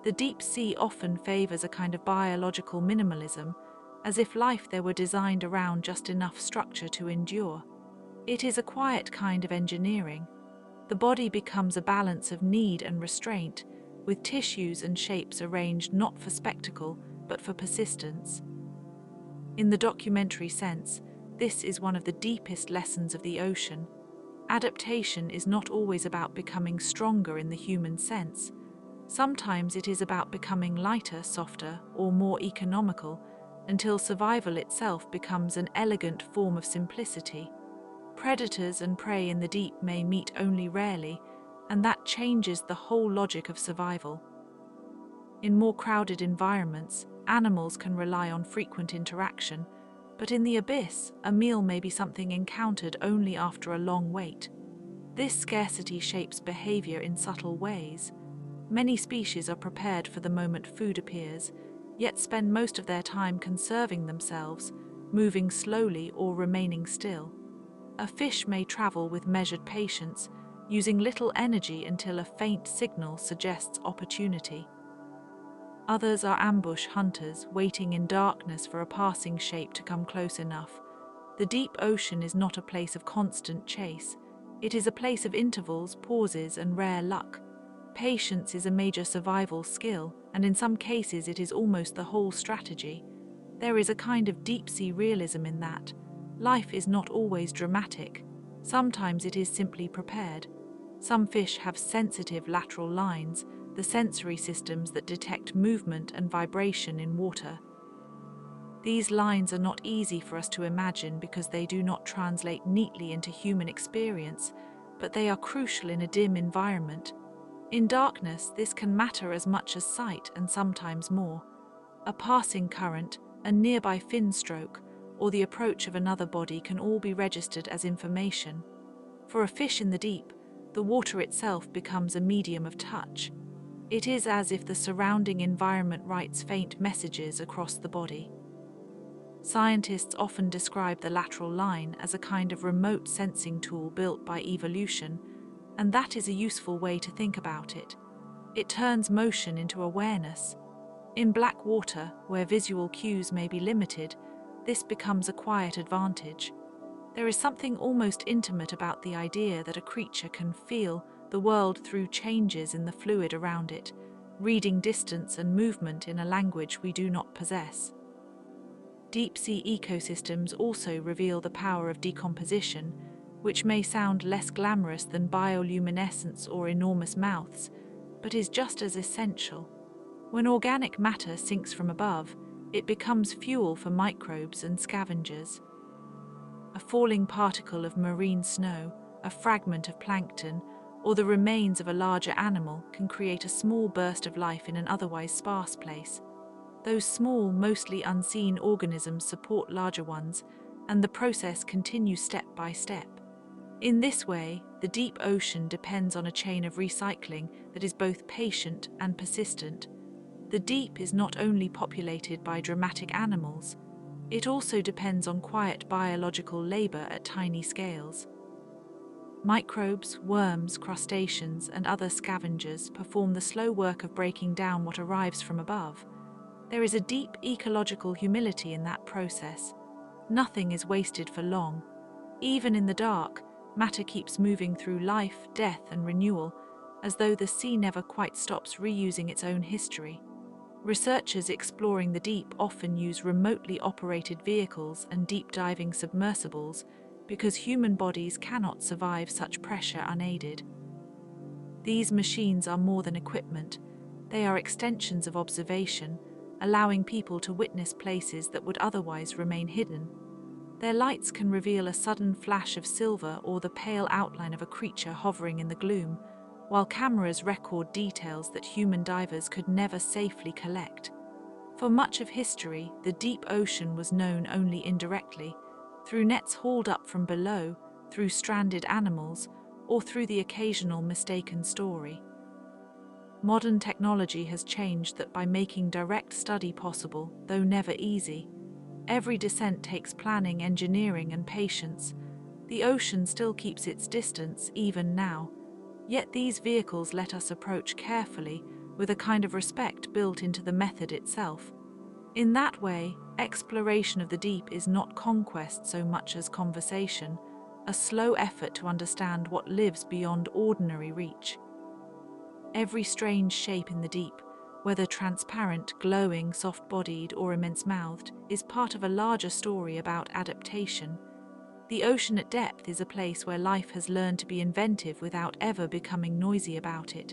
The deep sea often favors a kind of biological minimalism, as if life there were designed around just enough structure to endure. It is a quiet kind of engineering. The body becomes a balance of need and restraint, with tissues and shapes arranged not for spectacle, but for persistence. In the documentary sense, this is one of the deepest lessons of the ocean. Adaptation is not always about becoming stronger in the human sense. Sometimes it is about becoming lighter, softer, or more economical, until survival itself becomes an elegant form of simplicity. Predators and prey in the deep may meet only rarely, and that changes the whole logic of survival. In more crowded environments, animals can rely on frequent interaction, but in the abyss, a meal may be something encountered only after a long wait. This scarcity shapes behavior in subtle ways. Many species are prepared for the moment food appears, yet spend most of their time conserving themselves, moving slowly or remaining still. A fish may travel with measured patience, using little energy until a faint signal suggests opportunity. Others are ambush hunters, waiting in darkness for a passing shape to come close enough, The deep ocean is not a place of constant chase. It is a place of intervals, pauses, and rare luck. Patience is a major survival skill, and in some cases it is almost the whole strategy. There is a kind of deep-sea realism in that. Life is not always dramatic. Sometimes it is simply prepared. Some fish have sensitive lateral lines, the sensory systems that detect movement and vibration in water. These lines are not easy for us to imagine because they do not translate neatly into human experience, but they are crucial in a dim environment. In darkness, this can matter as much as sight and sometimes more. A passing current, a nearby fin stroke, or the approach of another body can all be registered as information. For a fish in the deep, the water itself becomes a medium of touch. It is as if the surrounding environment writes faint messages across the body. Scientists often describe the lateral line as a kind of remote sensing tool built by evolution, and that is a useful way to think about it. It turns motion into awareness. In black water, where visual cues may be limited, this becomes a quiet advantage. There is something almost intimate about the idea that a creature can feel the world through changes in the fluid around it, reading distance and movement in a language we do not possess. Deep-sea ecosystems also reveal the power of decomposition, which may sound less glamorous than bioluminescence or enormous mouths, but is just as essential. When organic matter sinks from above, it becomes fuel for microbes and scavengers. A falling particle of marine snow, a fragment of plankton, or the remains of a larger animal can create a small burst of life in an otherwise sparse place. Those small, mostly unseen organisms support larger ones, and the process continues step by step. In this way, the deep ocean depends on a chain of recycling that is both patient and persistent. The deep is not only populated by dramatic animals, it also depends on quiet biological labor at tiny scales. Microbes, worms, crustaceans, and other scavengers perform the slow work of breaking down what arrives from above. There is a deep ecological humility in that process. Nothing is wasted for long. Even in the dark, matter keeps moving through life, death, and renewal, as though the sea never quite stops reusing its own history. Researchers exploring the deep often use remotely operated vehicles and deep-diving submersibles because human bodies cannot survive such pressure unaided. These machines are more than equipment. They are extensions of observation, allowing people to witness places that would otherwise remain hidden. Their lights can reveal a sudden flash of silver or the pale outline of a creature hovering in the gloom, while cameras record details that human divers could never safely collect. For much of history, the deep ocean was known only indirectly, through nets hauled up from below, through stranded animals, or through the occasional mistaken story. Modern technology has changed that by making direct study possible, though never easy. Every descent takes planning, engineering, and patience. The ocean still keeps its distance, even now. Yet these vehicles let us approach carefully, with a kind of respect built into the method itself. In that way, exploration of the deep is not conquest so much as conversation, a slow effort to understand what lives beyond ordinary reach. Every strange shape in the deep, whether transparent, glowing, soft-bodied, or immense-mouthed, is part of a larger story about adaptation. The ocean at depth is a place where life has learned to be inventive without ever becoming noisy about it.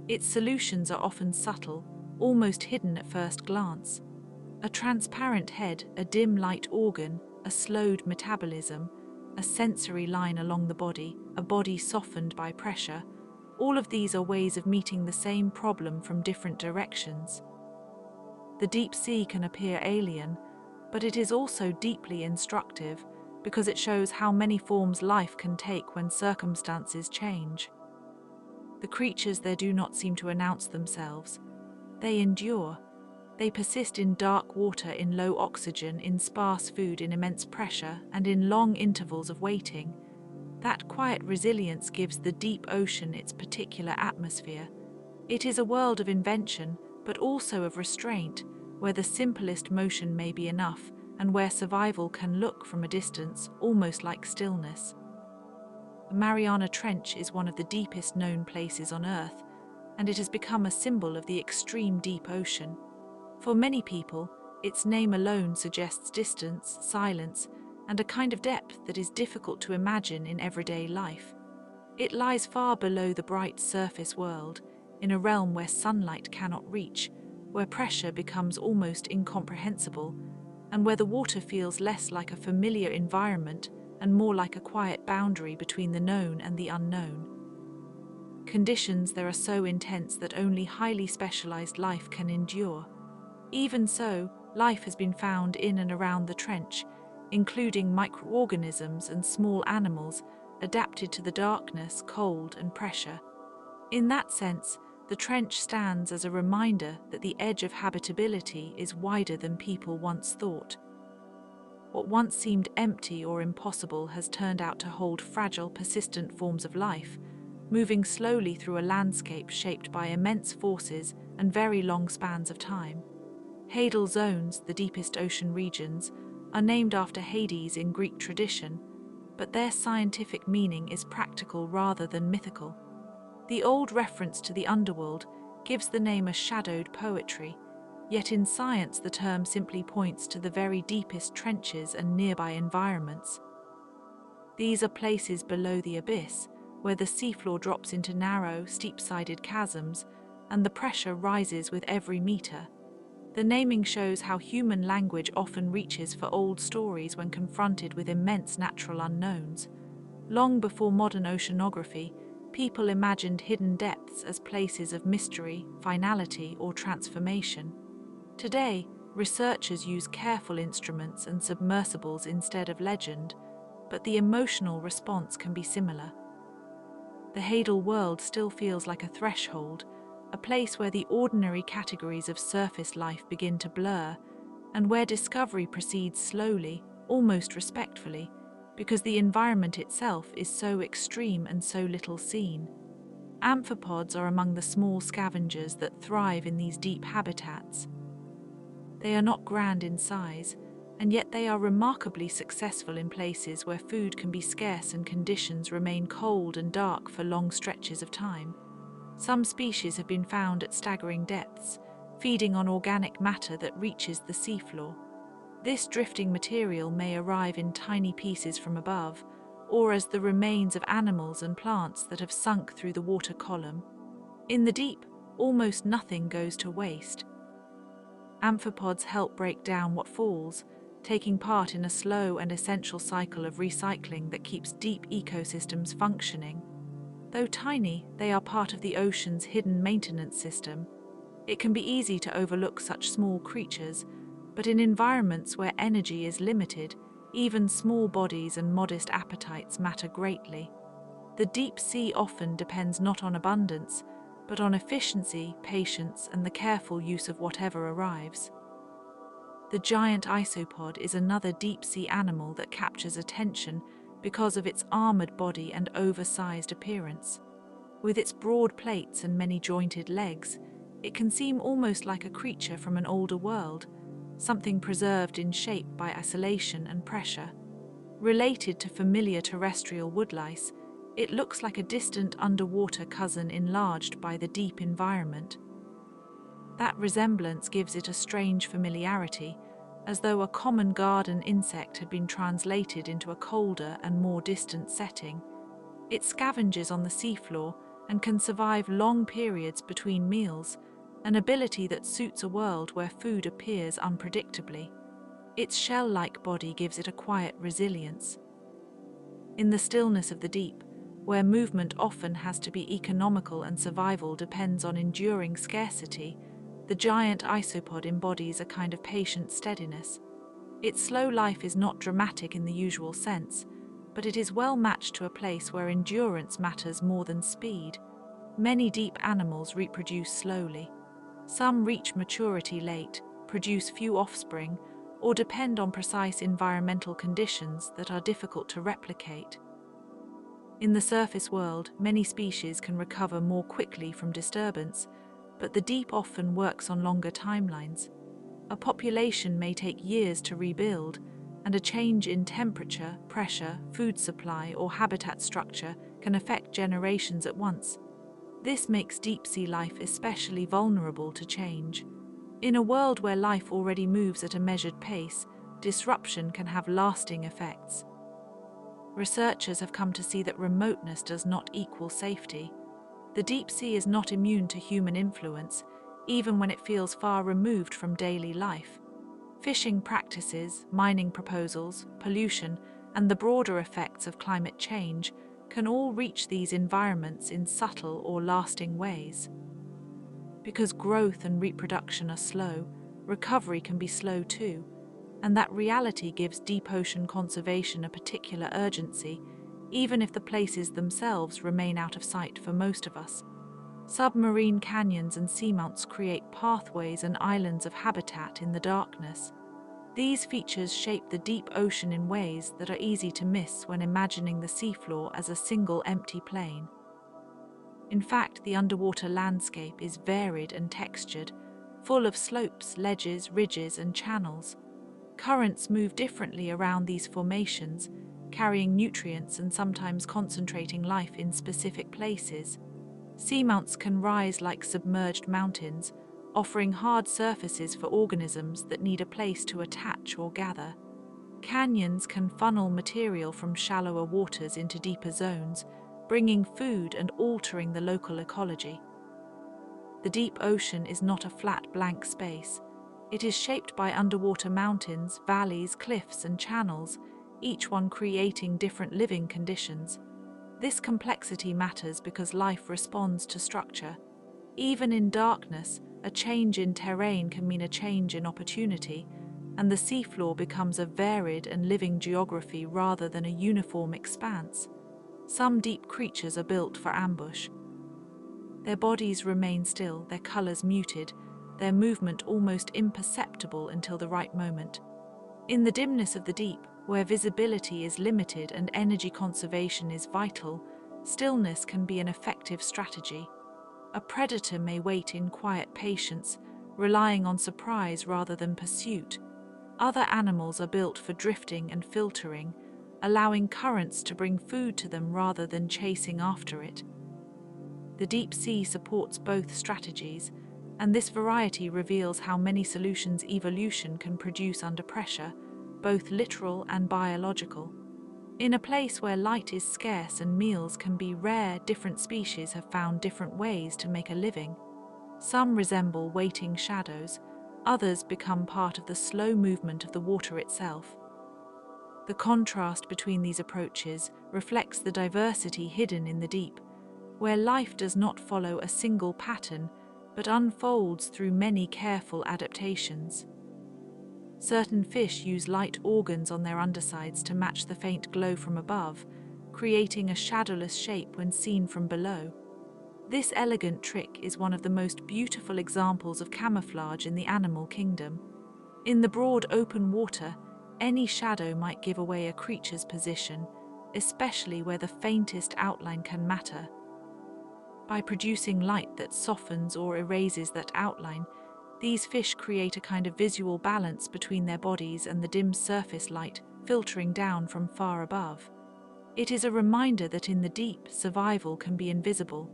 Its solutions are often subtle, almost hidden at first glance. A transparent head, a dim light organ, a slowed metabolism, a sensory line along the body, a body softened by pressure, all of these are ways of meeting the same problem from different directions. The deep sea can appear alien, but it is also deeply instructive because it shows how many forms life can take when circumstances change. The creatures there do not seem to announce themselves. They endure. They persist in dark water, in low oxygen, in sparse food, in immense pressure, and in long intervals of waiting. That quiet resilience gives the deep ocean its particular atmosphere. It is a world of invention, but also of restraint, where the simplest motion may be enough, and where survival can look from a distance almost like stillness. The Mariana Trench is one of the deepest known places on Earth, and it has become a symbol of the extreme deep ocean. For many people, its name alone suggests distance, silence, and a kind of depth that is difficult to imagine in everyday life. It lies far below the bright surface world, in a realm where sunlight cannot reach, where pressure becomes almost incomprehensible, and where the water feels less like a familiar environment and more like a quiet boundary between the known and the unknown. Conditions there are so intense that only highly specialized life can endure. Even so, life has been found in and around the trench, including microorganisms and small animals adapted to the darkness, cold, and pressure. In that sense, the trench stands as a reminder that the edge of habitability is wider than people once thought. What once seemed empty or impossible has turned out to hold fragile, persistent forms of life, moving slowly through a landscape shaped by immense forces and very long spans of time. Hadal zones, the deepest ocean regions, are named after Hades in Greek tradition, but their scientific meaning is practical rather than mythical. The old reference to the underworld gives the name a shadowed poetry, yet in science the term simply points to the very deepest trenches and nearby environments. These are places below the abyss, where the seafloor drops into narrow, steep-sided chasms, and the pressure rises with every meter. The naming shows how human language often reaches for old stories when confronted with immense natural unknowns. Long before modern oceanography, people imagined hidden depths as places of mystery, finality, or transformation. Today, researchers use careful instruments and submersibles instead of legend, but the emotional response can be similar. The Hadal world still feels like a threshold, a place where the ordinary categories of surface life begin to blur, and where discovery proceeds slowly, almost respectfully, because the environment itself is so extreme and so little seen. Amphipods are among the small scavengers that thrive in these deep habitats. They are not grand in size, and yet they are remarkably successful in places where food can be scarce and conditions remain cold and dark for long stretches of time. Some species have been found at staggering depths, feeding on organic matter that reaches the seafloor. This drifting material may arrive in tiny pieces from above, or as the remains of animals and plants that have sunk through the water column. In the deep, almost nothing goes to waste. Amphipods help break down what falls, taking part in a slow and essential cycle of recycling that keeps deep ecosystems functioning. Though tiny, they are part of the ocean's hidden maintenance system. It can be easy to overlook such small creatures, but in environments where energy is limited, even small bodies and modest appetites matter greatly. The deep sea often depends not on abundance, but on efficiency, patience, and the careful use of whatever arrives. The giant isopod is another deep-sea animal that captures attention because of its armored body and oversized appearance. With its broad plates and many jointed legs, it can seem almost like a creature from an older world, something preserved in shape by isolation and pressure. Related to familiar terrestrial woodlice, it looks like a distant underwater cousin enlarged by the deep environment. That resemblance gives it a strange familiarity, as though a common garden insect had been translated into a colder and more distant setting. It scavenges on the seafloor and can survive long periods between meals, an ability that suits a world where food appears unpredictably. Its shell-like body gives it a quiet resilience. In the stillness of the deep, where movement often has to be economical and survival depends on enduring scarcity, the giant isopod embodies a kind of patient steadiness. Its slow life is not dramatic in the usual sense, but it is well matched to a place where endurance matters more than speed. Many deep animals reproduce slowly. Some reach maturity late, produce few offspring, or depend on precise environmental conditions that are difficult to replicate. In the surface world, many species can recover more quickly from disturbance, but the deep often works on longer timelines. A population may take years to rebuild, and a change in temperature, pressure, food supply, or habitat structure can affect generations at once. This makes deep-sea life especially vulnerable to change. In a world where life already moves at a measured pace, disruption can have lasting effects. Researchers have come to see that remoteness does not equal safety. The deep sea is not immune to human influence, even when it feels far removed from daily life. Fishing practices, mining proposals, pollution, and the broader effects of climate change can all reach these environments in subtle or lasting ways. Because growth and reproduction are slow, recovery can be slow too, and that reality gives deep ocean conservation a particular urgency, even if the places themselves remain out of sight for most of us. Submarine canyons and seamounts create pathways and islands of habitat in the darkness. These features shape the deep ocean in ways that are easy to miss when imagining the seafloor as a single empty plain. In fact, the underwater landscape is varied and textured, full of slopes, ledges, ridges, and channels. Currents move differently around these formations, carrying nutrients and sometimes concentrating life in specific places. Seamounts can rise like submerged mountains, offering hard surfaces for organisms that need a place to attach or gather. Canyons can funnel material from shallower waters into deeper zones, bringing food and altering the local ecology. The deep ocean is not a flat, blank space. It is shaped by underwater mountains, valleys, cliffs, and channels, each one creating different living conditions. This complexity matters because life responds to structure. Even in darkness, a change in terrain can mean a change in opportunity, and the seafloor becomes a varied and living geography rather than a uniform expanse. Some deep creatures are built for ambush. Their bodies remain still, their colors muted, their movement almost imperceptible until the right moment. In the dimness of the deep, where visibility is limited and energy conservation is vital, stillness can be an effective strategy. A predator may wait in quiet patience, relying on surprise rather than pursuit. Other animals are built for drifting and filtering, allowing currents to bring food to them rather than chasing after it. The deep sea supports both strategies, and this variety reveals how many solutions evolution can produce under pressure, both literal and biological. In a place where light is scarce and meals can be rare, different species have found different ways to make a living. Some resemble waiting shadows, others become part of the slow movement of the water itself. The contrast between these approaches reflects the diversity hidden in the deep, where life does not follow a single pattern, but unfolds through many careful adaptations. Certain fish use light organs on their undersides to match the faint glow from above, creating a shadowless shape when seen from below. This elegant trick is one of the most beautiful examples of camouflage in the animal kingdom. In the broad open water, any shadow might give away a creature's position, especially where the faintest outline can matter. By producing light that softens or erases that outline, these fish create a kind of visual balance between their bodies and the dim surface light filtering down from far above. It is a reminder that in the deep, survival can be invisible.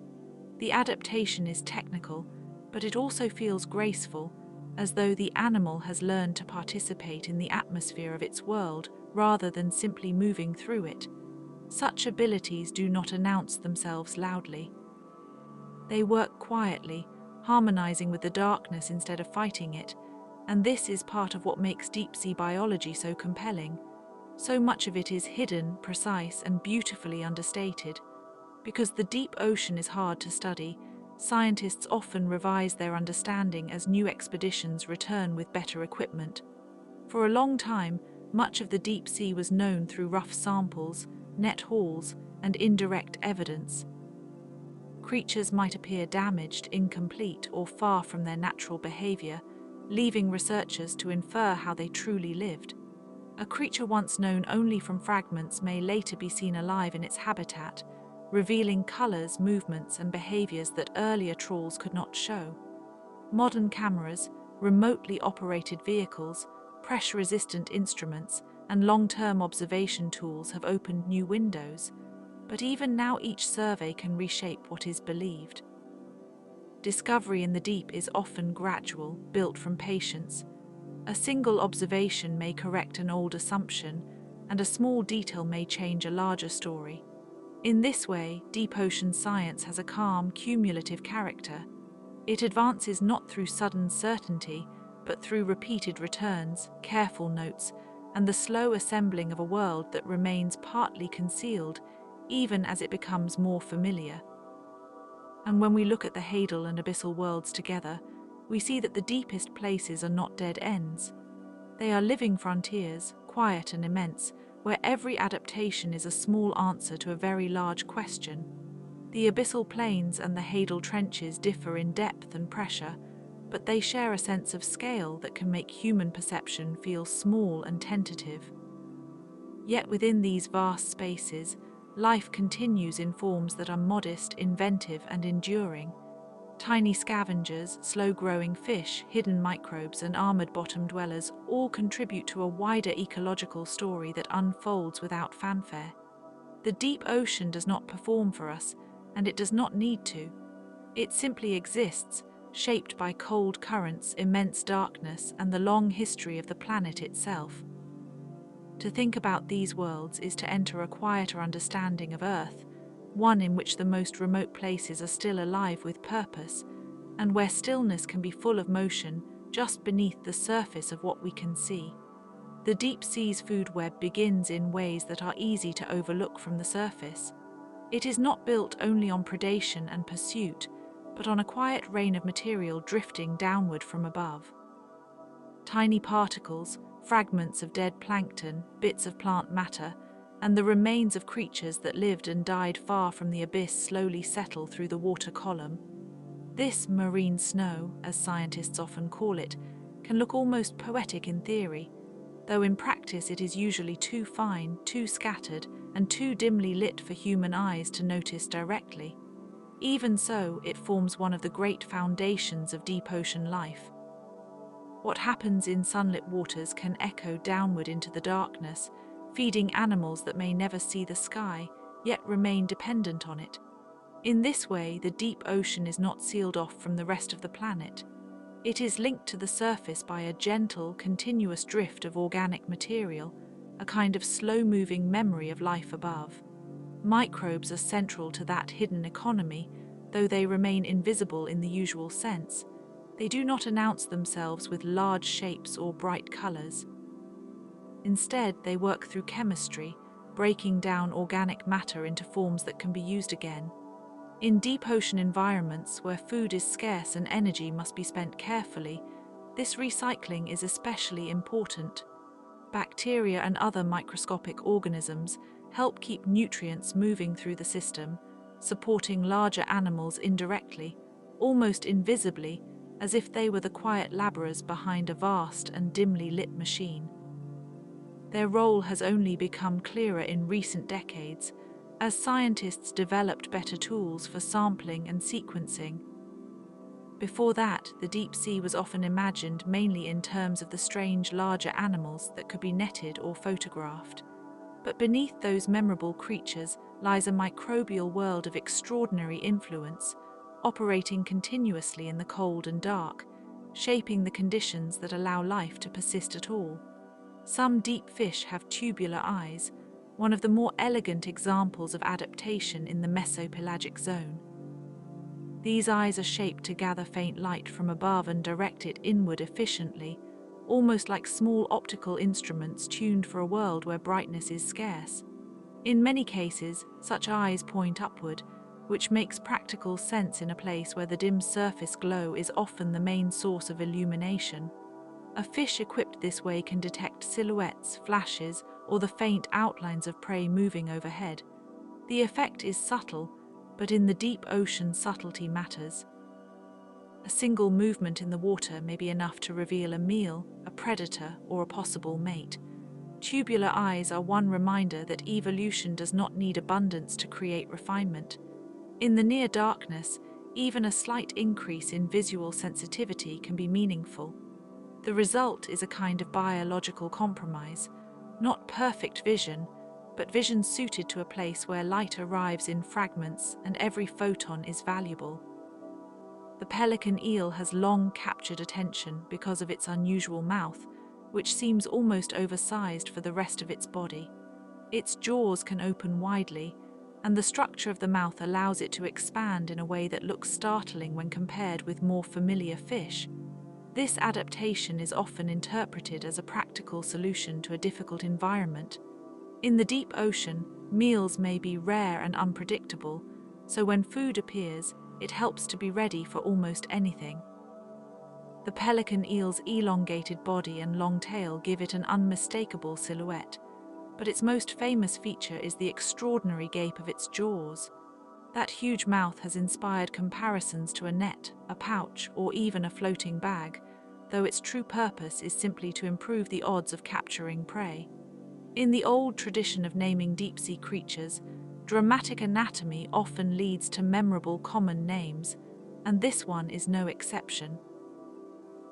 The adaptation is technical, but it also feels graceful, as though the animal has learned to participate in the atmosphere of its world rather than simply moving through it. Such abilities do not announce themselves loudly. They work quietly, harmonizing with the darkness instead of fighting it, and this is part of what makes deep-sea biology so compelling. So much of it is hidden, precise, and beautifully understated. Because the deep ocean is hard to study, scientists often revise their understanding as new expeditions return with better equipment. For a long time, much of the deep sea was known through rough samples, net hauls, and indirect evidence. Creatures might appear damaged, incomplete, or far from their natural behavior, leaving researchers to infer how they truly lived. A creature once known only from fragments may later be seen alive in its habitat, revealing colors, movements, and behaviors that earlier trawls could not show. Modern cameras, remotely operated vehicles, pressure-resistant instruments, and long-term observation tools have opened new windows, but even now each survey can reshape what is believed. Discovery in the deep is often gradual, built from patience. A single observation may correct an old assumption, and a small detail may change a larger story. In this way, deep ocean science has a calm, cumulative character. It advances not through sudden certainty, but through repeated returns, careful notes, and the slow assembling of a world that remains partly concealed, even as it becomes more familiar. And when we look at the hadal and abyssal worlds together, we see that the deepest places are not dead ends. They are living frontiers, quiet and immense, where every adaptation is a small answer to a very large question. The abyssal plains and the hadal trenches differ in depth and pressure, but they share a sense of scale that can make human perception feel small and tentative. Yet within these vast spaces, life continues in forms that are modest, inventive, and enduring. Tiny scavengers, slow-growing fish, hidden microbes, and armored-bottom dwellers all contribute to a wider ecological story that unfolds without fanfare. The deep ocean does not perform for us, and it does not need to. It simply exists, shaped by cold currents, immense darkness, and the long history of the planet itself. To think about these worlds is to enter a quieter understanding of Earth, one in which the most remote places are still alive with purpose, and where stillness can be full of motion just beneath the surface of what we can see. The deep sea's food web begins in ways that are easy to overlook from the surface. It is not built only on predation and pursuit, but on a quiet rain of material drifting downward from above. Tiny particles, fragments of dead plankton, bits of plant matter, and the remains of creatures that lived and died far from the abyss slowly settle through the water column. This marine snow, as scientists often call it, can look almost poetic in theory, though in practice it is usually too fine, too scattered, and too dimly lit for human eyes to notice directly. Even so, it forms one of the great foundations of deep ocean life. What happens in sunlit waters can echo downward into the darkness, feeding animals that may never see the sky, yet remain dependent on it. In this way, the deep ocean is not sealed off from the rest of the planet. It is linked to the surface by a gentle, continuous drift of organic material, a kind of slow-moving memory of life above. Microbes are central to that hidden economy, though they remain invisible in the usual sense. They do not announce themselves with large shapes or bright colors. Instead, they work through chemistry, breaking down organic matter into forms that can be used again. In deep ocean environments where food is scarce and energy must be spent carefully, this recycling is especially important. Bacteria and other microscopic organisms help keep nutrients moving through the system, supporting larger animals indirectly, almost invisibly, as if they were the quiet laborers behind a vast and dimly lit machine. Their role has only become clearer in recent decades, as scientists developed better tools for sampling and sequencing. Before that, the deep sea was often imagined mainly in terms of the strange larger animals that could be netted or photographed. But beneath those memorable creatures lies a microbial world of extraordinary influence, operating continuously in the cold and dark, shaping the conditions that allow life to persist at all. Some deep fish have tubular eyes, one of the more elegant examples of adaptation in the mesopelagic zone. These eyes are shaped to gather faint light from above and direct it inward efficiently, almost like small optical instruments tuned for a world where brightness is scarce. In many cases, such eyes point upward, which makes practical sense in a place where the dim surface glow is often the main source of illumination. A fish equipped this way can detect silhouettes, flashes, or the faint outlines of prey moving overhead. The effect is subtle, but in the deep ocean subtlety matters. A single movement in the water may be enough to reveal a meal, a predator, or a possible mate. Tubular eyes are one reminder that evolution does not need abundance to create refinement. In the near darkness, even a slight increase in visual sensitivity can be meaningful. The result is a kind of biological compromise, not perfect vision, but vision suited to a place where light arrives in fragments and every photon is valuable. The pelican eel has long captured attention because of its unusual mouth, which seems almost oversized for the rest of its body. Its jaws can open widely, and the structure of the mouth allows it to expand in a way that looks startling when compared with more familiar fish. This adaptation is often interpreted as a practical solution to a difficult environment. In the deep ocean, meals may be rare and unpredictable, so when food appears, it helps to be ready for almost anything. The pelican eel's elongated body and long tail give it an unmistakable silhouette, but its most famous feature is the extraordinary gape of its jaws. That huge mouth has inspired comparisons to a net, a pouch, or even a floating bag, though its true purpose is simply to improve the odds of capturing prey. In the old tradition of naming deep-sea creatures, dramatic anatomy often leads to memorable common names, and this one is no exception.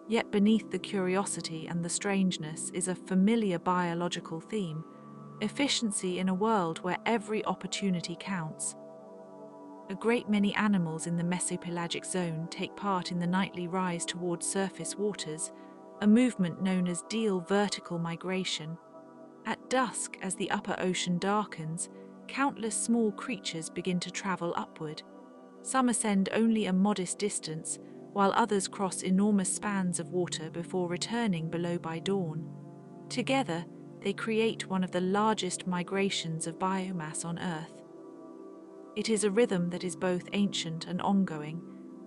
Yet beneath the curiosity and the strangeness is a familiar biological theme: efficiency in a world where every opportunity counts. A great many animals in the mesopelagic zone take part in the nightly rise towards surface waters, a movement known as diel vertical migration. At dusk, as the upper ocean darkens, countless small creatures begin to travel upward. Some ascend only a modest distance, while others cross enormous spans of water before returning below by dawn. Together, they create one of the largest migrations of biomass on Earth. It is a rhythm that is both ancient and ongoing,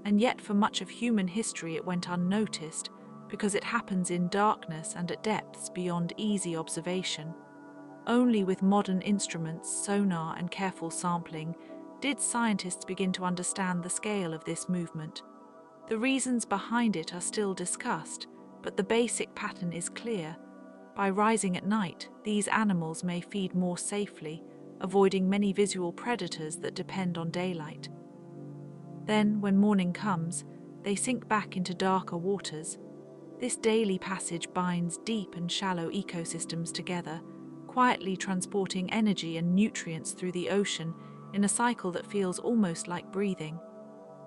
and yet for much of human history it went unnoticed because it happens in darkness and at depths beyond easy observation. Only with modern instruments, sonar, and careful sampling did scientists begin to understand the scale of this movement. The reasons behind it are still discussed, but the basic pattern is clear. By rising at night, these animals may feed more safely, avoiding many visual predators that depend on daylight. Then, when morning comes, they sink back into darker waters. This daily passage binds deep and shallow ecosystems together, quietly transporting energy and nutrients through the ocean in a cycle that feels almost like breathing.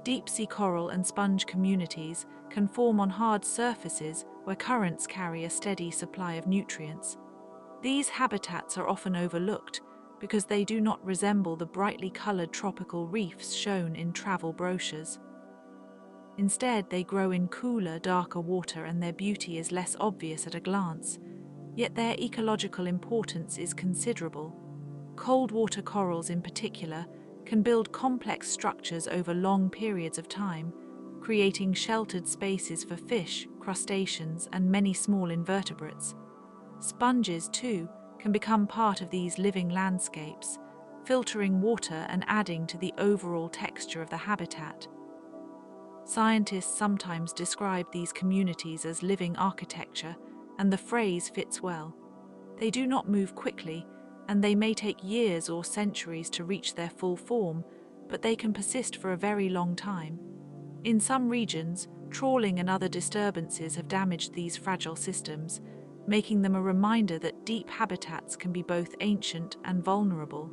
Deep-sea coral and sponge communities can form on hard surfaces where currents carry a steady supply of nutrients. These habitats are often overlooked because they do not resemble the brightly colored tropical reefs shown in travel brochures. Instead, they grow in cooler, darker water, and their beauty is less obvious at a glance. Yet their ecological importance is considerable. Cold water corals in particular can build complex structures over long periods of time, creating sheltered spaces for fish, crustaceans, and many small invertebrates. Sponges, too, can become part of these living landscapes, filtering water and adding to the overall texture of the habitat. Scientists sometimes describe these communities as living architecture, and the phrase fits well. They do not move quickly, and they may take years or centuries to reach their full form, but they can persist for a very long time. In some regions, trawling and other disturbances have damaged these fragile systems, making them a reminder that deep habitats can be both ancient and vulnerable.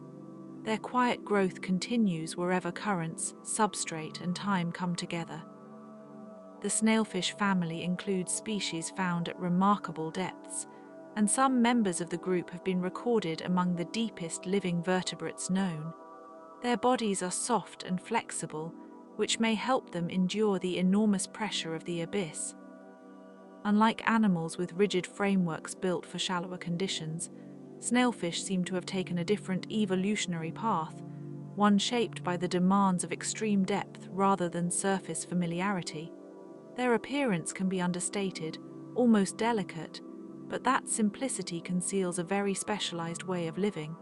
Their quiet growth continues wherever currents, substrate, and time come together. The snailfish family includes species found at remarkable depths, and some members of the group have been recorded among the deepest living vertebrates known. Their bodies are soft and flexible, which may help them endure the enormous pressure of the abyss. Unlike animals with rigid frameworks built for shallower conditions, snailfish seem to have taken a different evolutionary path, one shaped by the demands of extreme depth rather than surface familiarity. Their appearance can be understated, almost delicate, but that simplicity conceals a very specialized way of living.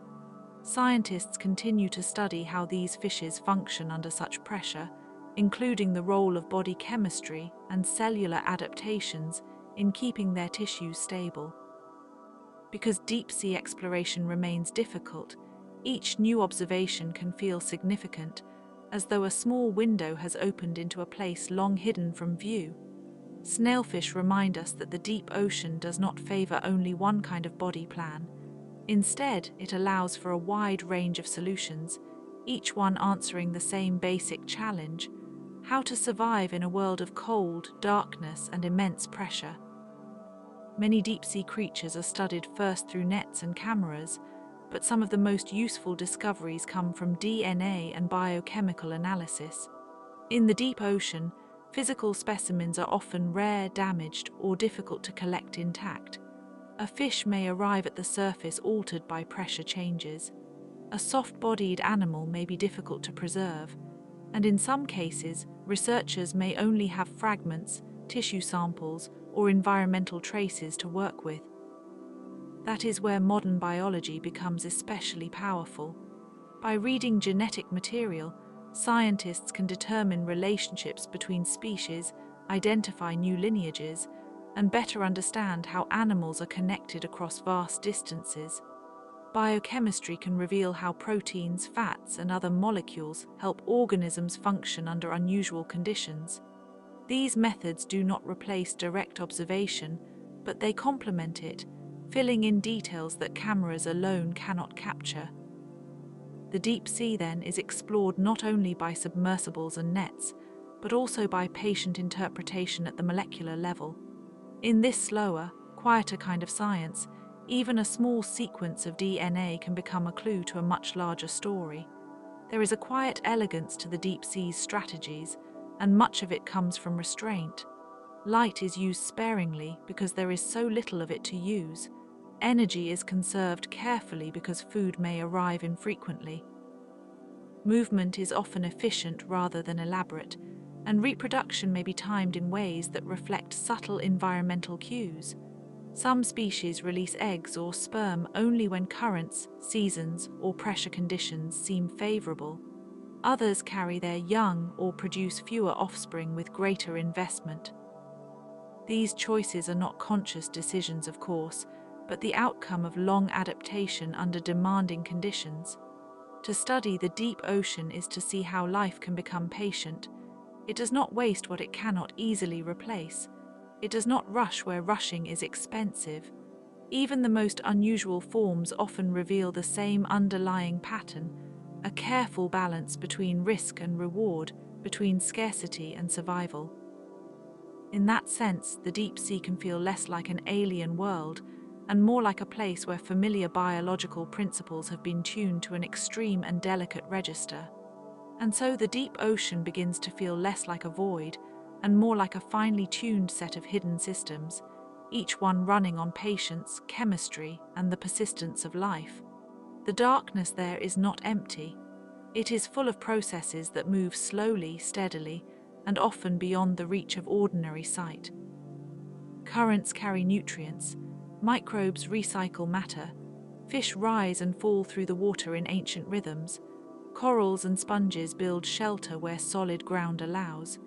Scientists continue to study how these fishes function under such pressure, including the role of body chemistry and cellular adaptations in keeping their tissues stable. Because deep-sea exploration remains difficult, each new observation can feel significant, as though a small window has opened into a place long hidden from view. Snailfish remind us that the deep ocean does not favor only one kind of body plan. Instead, it allows for a wide range of solutions, each one answering the same basic challenge: how to survive in a world of cold, darkness, and immense pressure. Many deep-sea creatures are studied first through nets and cameras, but some of the most useful discoveries come from DNA and biochemical analysis. In the deep ocean, physical specimens are often rare, damaged, or difficult to collect intact. A fish may arrive at the surface altered by pressure changes. A soft-bodied animal may be difficult to preserve, and in some cases, researchers may only have fragments, tissue samples, or environmental traces to work with. That is where modern biology becomes especially powerful. By reading genetic material, scientists can determine relationships between species, identify new lineages, and better understand how animals are connected across vast distances. Biochemistry can reveal how proteins, fats, and other molecules help organisms function under unusual conditions. These methods do not replace direct observation, but they complement it, filling in details that cameras alone cannot capture. The deep sea, then, is explored not only by submersibles and nets, but also by patient interpretation at the molecular level. In this slower, quieter kind of science, even a small sequence of DNA can become a clue to a much larger story. There is a quiet elegance to the deep sea's strategies, and much of it comes from restraint. Light is used sparingly because there is so little of it to use. Energy is conserved carefully because food may arrive infrequently. Movement is often efficient rather than elaborate, and reproduction may be timed in ways that reflect subtle environmental cues. Some species release eggs or sperm only when currents, seasons, or pressure conditions seem favorable. Others carry their young or produce fewer offspring with greater investment. These choices are not conscious decisions, of course, but the outcome of long adaptation under demanding conditions. To study the deep ocean is to see how life can become patient. It does not waste what it cannot easily replace. It does not rush where rushing is expensive. Even the most unusual forms often reveal the same underlying pattern, a careful balance between risk and reward, between scarcity and survival. In that sense, the deep sea can feel less like an alien world and more like a place where familiar biological principles have been tuned to an extreme and delicate register. And so the deep ocean begins to feel less like a void and more like a finely tuned set of hidden systems, each one running on patience, chemistry, and the persistence of life. The darkness there is not empty. It is full of processes that move slowly, steadily, and often beyond the reach of ordinary sight. Currents carry nutrients, microbes recycle matter, fish rise and fall through the water in ancient rhythms, corals and sponges build shelter where solid ground allows.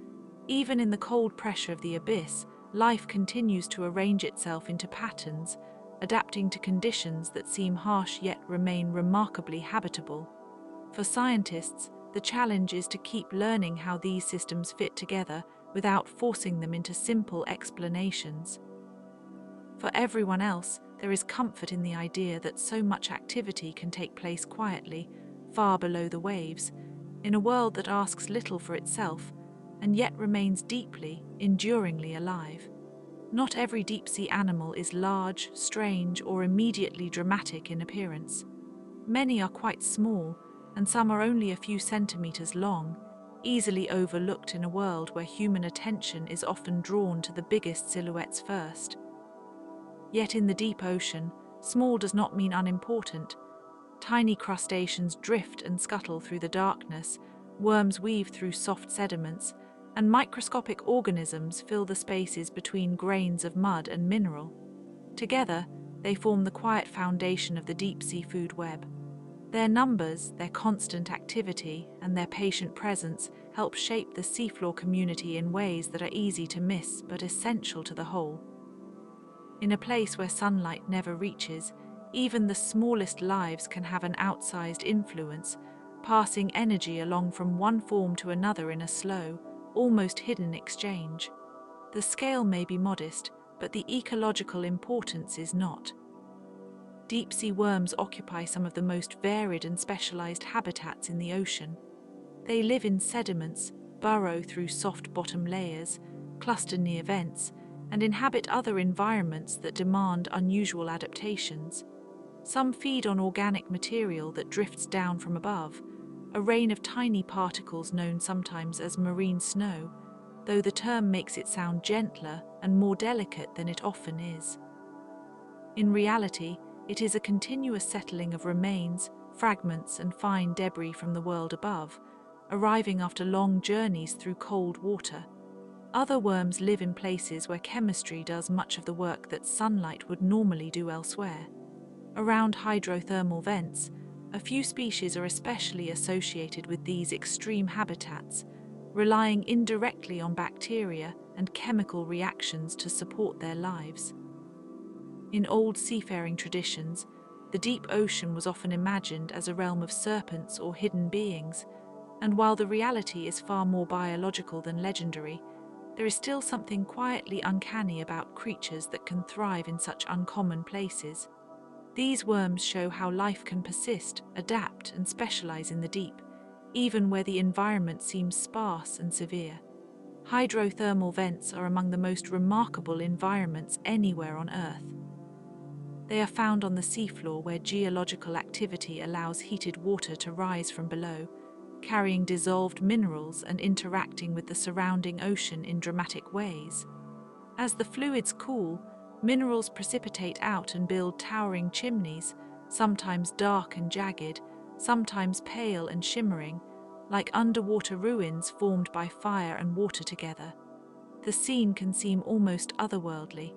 Even in the cold pressure of the abyss, life continues to arrange itself into patterns, adapting to conditions that seem harsh yet remain remarkably habitable. For scientists, the challenge is to keep learning how these systems fit together without forcing them into simple explanations. For everyone else, there is comfort in the idea that so much activity can take place quietly, far below the waves, in a world that asks little for itself, and yet remains deeply, enduringly alive. Not every deep-sea animal is large, strange, or immediately dramatic in appearance. Many are quite small, and some are only a few centimeters long, easily overlooked in a world where human attention is often drawn to the biggest silhouettes first. Yet in the deep ocean, small does not mean unimportant. Tiny crustaceans drift and scuttle through the darkness, worms weave through soft sediments, and microscopic organisms fill the spaces between grains of mud and mineral. Together, they form the quiet foundation of the deep-sea food web. Their numbers, their constant activity, and their patient presence help shape the seafloor community in ways that are easy to miss but essential to the whole. In a place where sunlight never reaches, even the smallest lives can have an outsized influence, passing energy along from one form to another in a slow, almost hidden exchange. The scale may be modest, but the ecological importance is not. Deep-sea worms occupy some of the most varied and specialized habitats in the ocean. They live in sediments, burrow through soft bottom layers, cluster near vents, and inhabit other environments that demand unusual adaptations. Some feed on organic material that drifts down from above, a rain of tiny particles known sometimes as marine snow, though the term makes it sound gentler and more delicate than it often is. In reality, it is a continuous settling of remains, fragments, and fine debris from the world above, arriving after long journeys through cold water. Other worms live in places where chemistry does much of the work that sunlight would normally do elsewhere. Around hydrothermal vents, a few species are especially associated with these extreme habitats, relying indirectly on bacteria and chemical reactions to support their lives. In old seafaring traditions, the deep ocean was often imagined as a realm of serpents or hidden beings, and while the reality is far more biological than legendary, there is still something quietly uncanny about creatures that can thrive in such uncommon places. These worms show how life can persist, adapt, and specialize in the deep, even where the environment seems sparse and severe. Hydrothermal vents are among the most remarkable environments anywhere on Earth. They are found on the seafloor where geological activity allows heated water to rise from below, carrying dissolved minerals and interacting with the surrounding ocean in dramatic ways. As the fluids cool, minerals precipitate out and build towering chimneys, sometimes dark and jagged, sometimes pale and shimmering, like underwater ruins formed by fire and water together. The scene can seem almost otherworldly.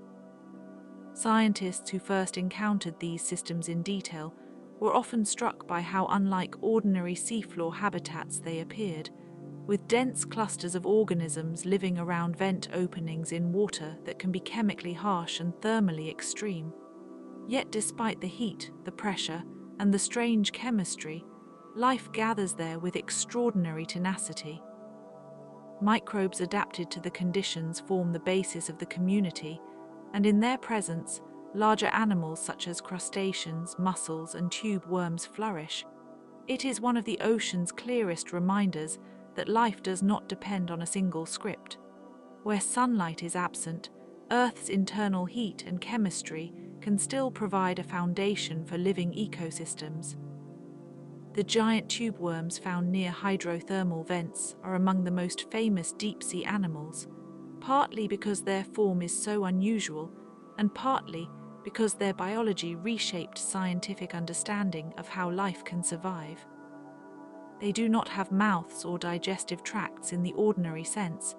Scientists who first encountered these systems in detail were often struck by how unlike ordinary seafloor habitats they appeared, with dense clusters of organisms living around vent openings in water that can be chemically harsh and thermally extreme. Yet despite the heat, the pressure, and the strange chemistry, life gathers there with extraordinary tenacity. Microbes adapted to the conditions form the basis of the community, and in their presence, larger animals such as crustaceans, mussels, and tube worms flourish. It is one of the ocean's clearest reminders that life does not depend on a single script. Where sunlight is absent, Earth's internal heat and chemistry can still provide a foundation for living ecosystems. The giant tube worms found near hydrothermal vents are among the most famous deep-sea animals, partly because their form is so unusual, and partly because their biology reshaped scientific understanding of how life can survive. They do not have mouths or digestive tracts in the ordinary sense,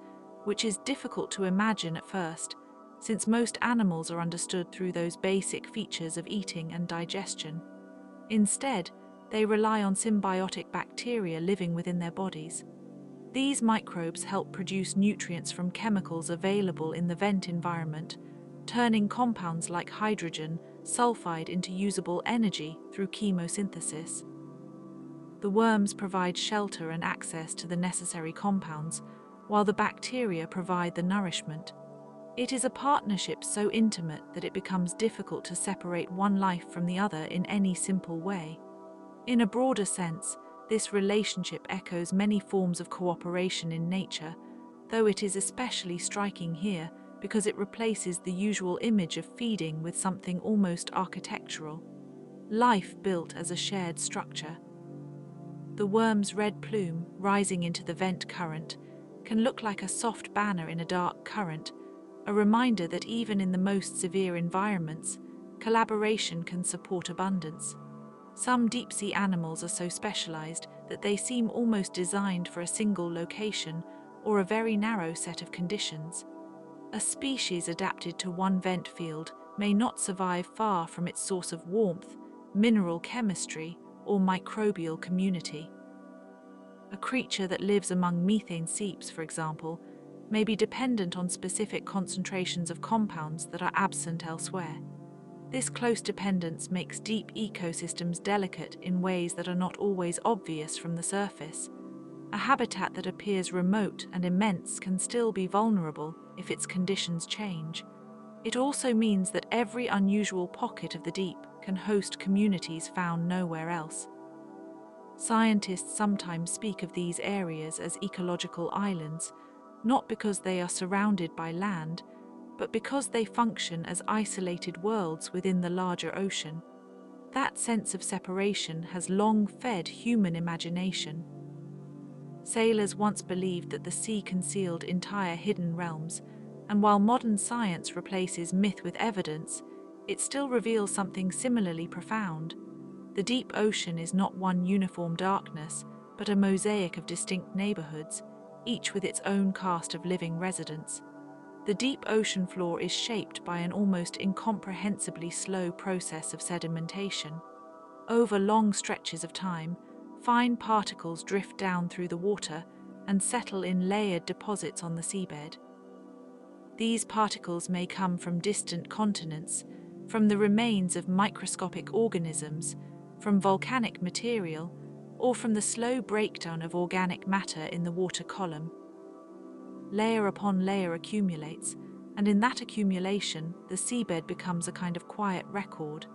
which is difficult to imagine at first, since most animals are understood through those basic features of eating and digestion. Instead, they rely on symbiotic bacteria living within their bodies. These microbes help produce nutrients from chemicals available in the vent environment, turning compounds like hydrogen sulfide into usable energy through chemosynthesis. The worms provide shelter and access to the necessary compounds, while the bacteria provide the nourishment. It is a partnership so intimate that it becomes difficult to separate one life from the other in any simple way. In a broader sense, this relationship echoes many forms of cooperation in nature, though it is especially striking here because it replaces the usual image of feeding with something almost architectural. Life built as a shared structure. The worm's red plume, rising into the vent current, can look like a soft banner in a dark current, a reminder that even in the most severe environments, collaboration can support abundance. Some deep-sea animals are so specialized that they seem almost designed for a single location or a very narrow set of conditions. A species adapted to one vent field may not survive far from its source of warmth, mineral chemistry, or microbial community. A creature that lives among methane seeps, for example, may be dependent on specific concentrations of compounds that are absent elsewhere. This close dependence makes deep ecosystems delicate in ways that are not always obvious from the surface. A habitat that appears remote and immense can still be vulnerable, if its conditions change. It also means that every unusual pocket of the deep can host communities found nowhere else. Scientists sometimes speak of these areas as ecological islands, not because they are surrounded by land, but because they function as isolated worlds within the larger ocean. That sense of separation has long fed human imagination. Sailors once believed that the sea concealed entire hidden realms, and while modern science replaces myth with evidence, it still reveals something similarly profound. The deep ocean is not one uniform darkness, but a mosaic of distinct neighborhoods, each with its own cast of living residents. The deep ocean floor is shaped by an almost incomprehensibly slow process of sedimentation. Over long stretches of time, fine particles drift down through the water and settle in layered deposits on the seabed. These particles may come from distant continents, from the remains of microscopic organisms, from volcanic material, or from the slow breakdown of organic matter in the water column. Layer upon layer accumulates, and in that accumulation, the seabed becomes a kind of quiet record.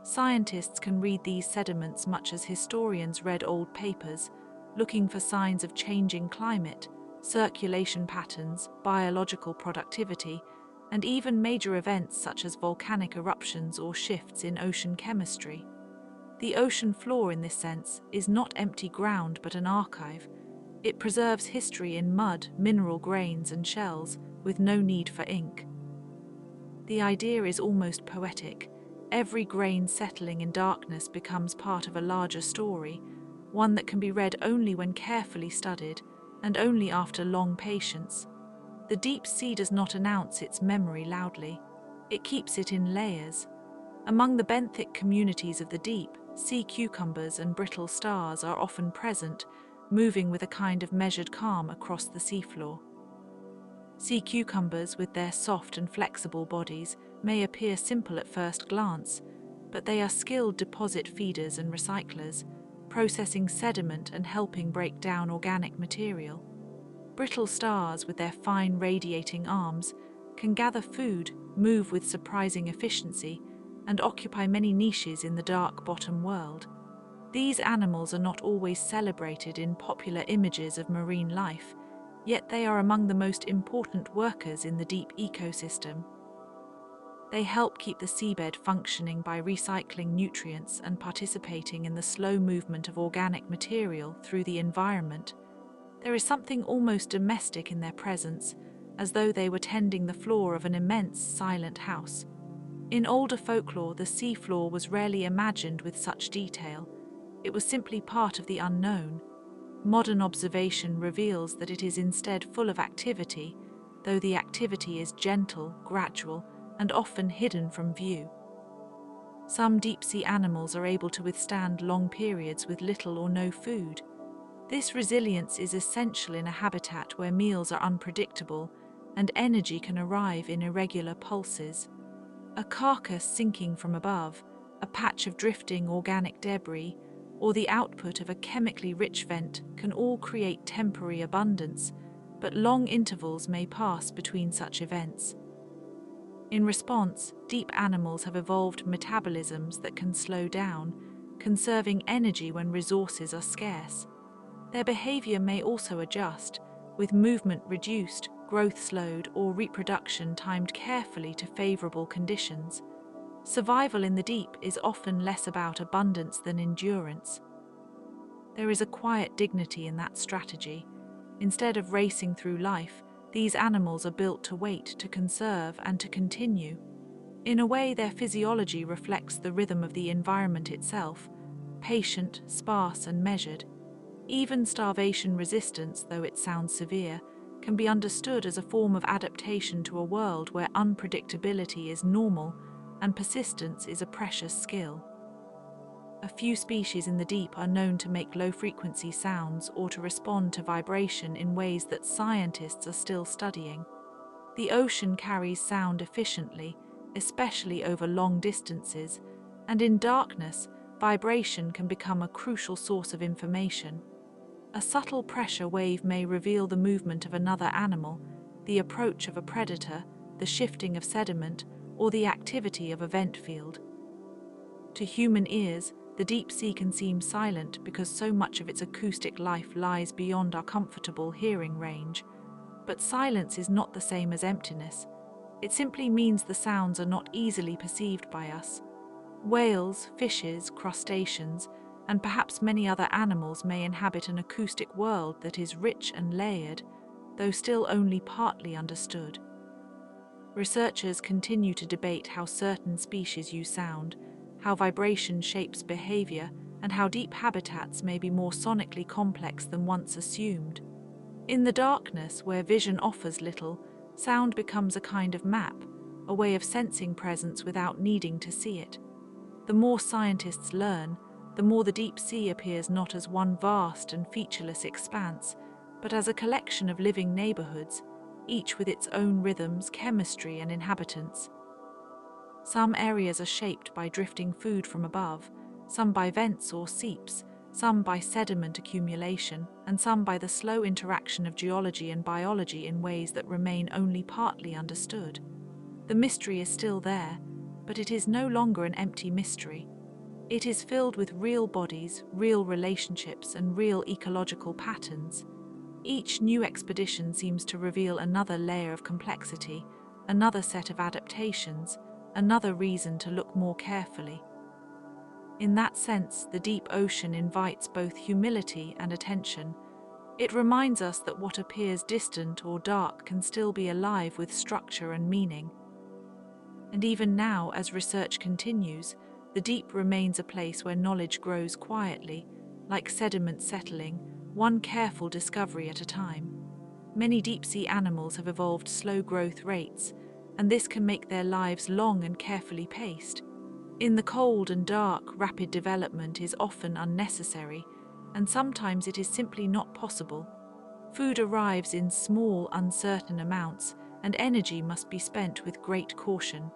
Scientists can read these sediments much as historians read old papers, looking for signs of changing climate, circulation patterns, biological productivity, and even major events such as volcanic eruptions or shifts in ocean chemistry. The ocean floor, in this sense, is not empty ground but an archive. It preserves history in mud, mineral grains, and shells, with no need for ink. The idea is almost poetic. Every grain settling in darkness becomes part of a larger story, one that can be read only when carefully studied, and only after long patience. The deep sea does not announce its memory loudly. It keeps it in layers. Among the benthic communities of the deep, sea cucumbers and brittle stars are often present, moving with a kind of measured calm across the seafloor. Sea cucumbers, with their soft and flexible bodies, may appear simple at first glance, but they are skilled deposit feeders and recyclers, processing sediment and helping break down organic material. Brittle stars, with their fine radiating arms, can gather food, move with surprising efficiency, and occupy many niches in the dark bottom world. These animals are not always celebrated in popular images of marine life, yet they are among the most important workers in the deep ecosystem. They help keep the seabed functioning by recycling nutrients and participating in the slow movement of organic material through the environment. There is something almost domestic in their presence, as though they were tending the floor of an immense, silent house. In older folklore, the seafloor was rarely imagined with such detail. It was simply part of the unknown. Modern observation reveals that it is instead full of activity, though the activity is gentle, gradual, and often hidden from view. Some deep-sea animals are able to withstand long periods with little or no food. This resilience is essential in a habitat where meals are unpredictable and energy can arrive in irregular pulses. A carcass sinking from above, a patch of drifting organic debris, or the output of a chemically rich vent can all create temporary abundance, but long intervals may pass between such events. In response, deep animals have evolved metabolisms that can slow down, conserving energy when resources are scarce. Their behavior may also adjust, with movement reduced, growth slowed, or reproduction timed carefully to favorable conditions. Survival in the deep is often less about abundance than endurance. There is a quiet dignity in that strategy. Instead of racing through life, these animals are built to wait, to conserve, and to continue. In a way, their physiology reflects the rhythm of the environment itself, patient, sparse, and measured. Even starvation resistance, though it sounds severe, can be understood as a form of adaptation to a world where unpredictability is normal and persistence is a precious skill. A few species in the deep are known to make low-frequency sounds or to respond to vibration in ways that scientists are still studying. The ocean carries sound efficiently, especially over long distances, and in darkness, vibration can become a crucial source of information. A subtle pressure wave may reveal the movement of another animal, the approach of a predator, the shifting of sediment, or the activity of a vent field. To human ears, the deep sea can seem silent because so much of its acoustic life lies beyond our comfortable hearing range. But silence is not the same as emptiness. It simply means the sounds are not easily perceived by us. Whales, fishes, crustaceans, and perhaps many other animals may inhabit an acoustic world that is rich and layered, though still only partly understood. Researchers continue to debate how certain species use sound, how vibration shapes behavior, and how deep habitats may be more sonically complex than once assumed. In the darkness, where vision offers little, sound becomes a kind of map, a way of sensing presence without needing to see it. The more scientists learn, the more the deep sea appears not as one vast and featureless expanse, but as a collection of living neighborhoods, each with its own rhythms, chemistry, and inhabitants. Some areas are shaped by drifting food from above, some by vents or seeps, some by sediment accumulation, and some by the slow interaction of geology and biology in ways that remain only partly understood. The mystery is still there, but it is no longer an empty mystery. It is filled with real bodies, real relationships, and real ecological patterns. Each new expedition seems to reveal another layer of complexity, another set of adaptations, another reason to look more carefully. In that sense, the deep ocean invites both humility and attention. It reminds us that what appears distant or dark can still be alive with structure and meaning. And even now, as research continues, the deep remains a place where knowledge grows quietly, like sediment settling, one careful discovery at a time. Many deep-sea animals have evolved slow growth rates, and this can make their lives long and carefully paced. In the cold and dark, rapid development is often unnecessary, and sometimes it is simply not possible. Food arrives in small, uncertain amounts, and energy must be spent with great caution.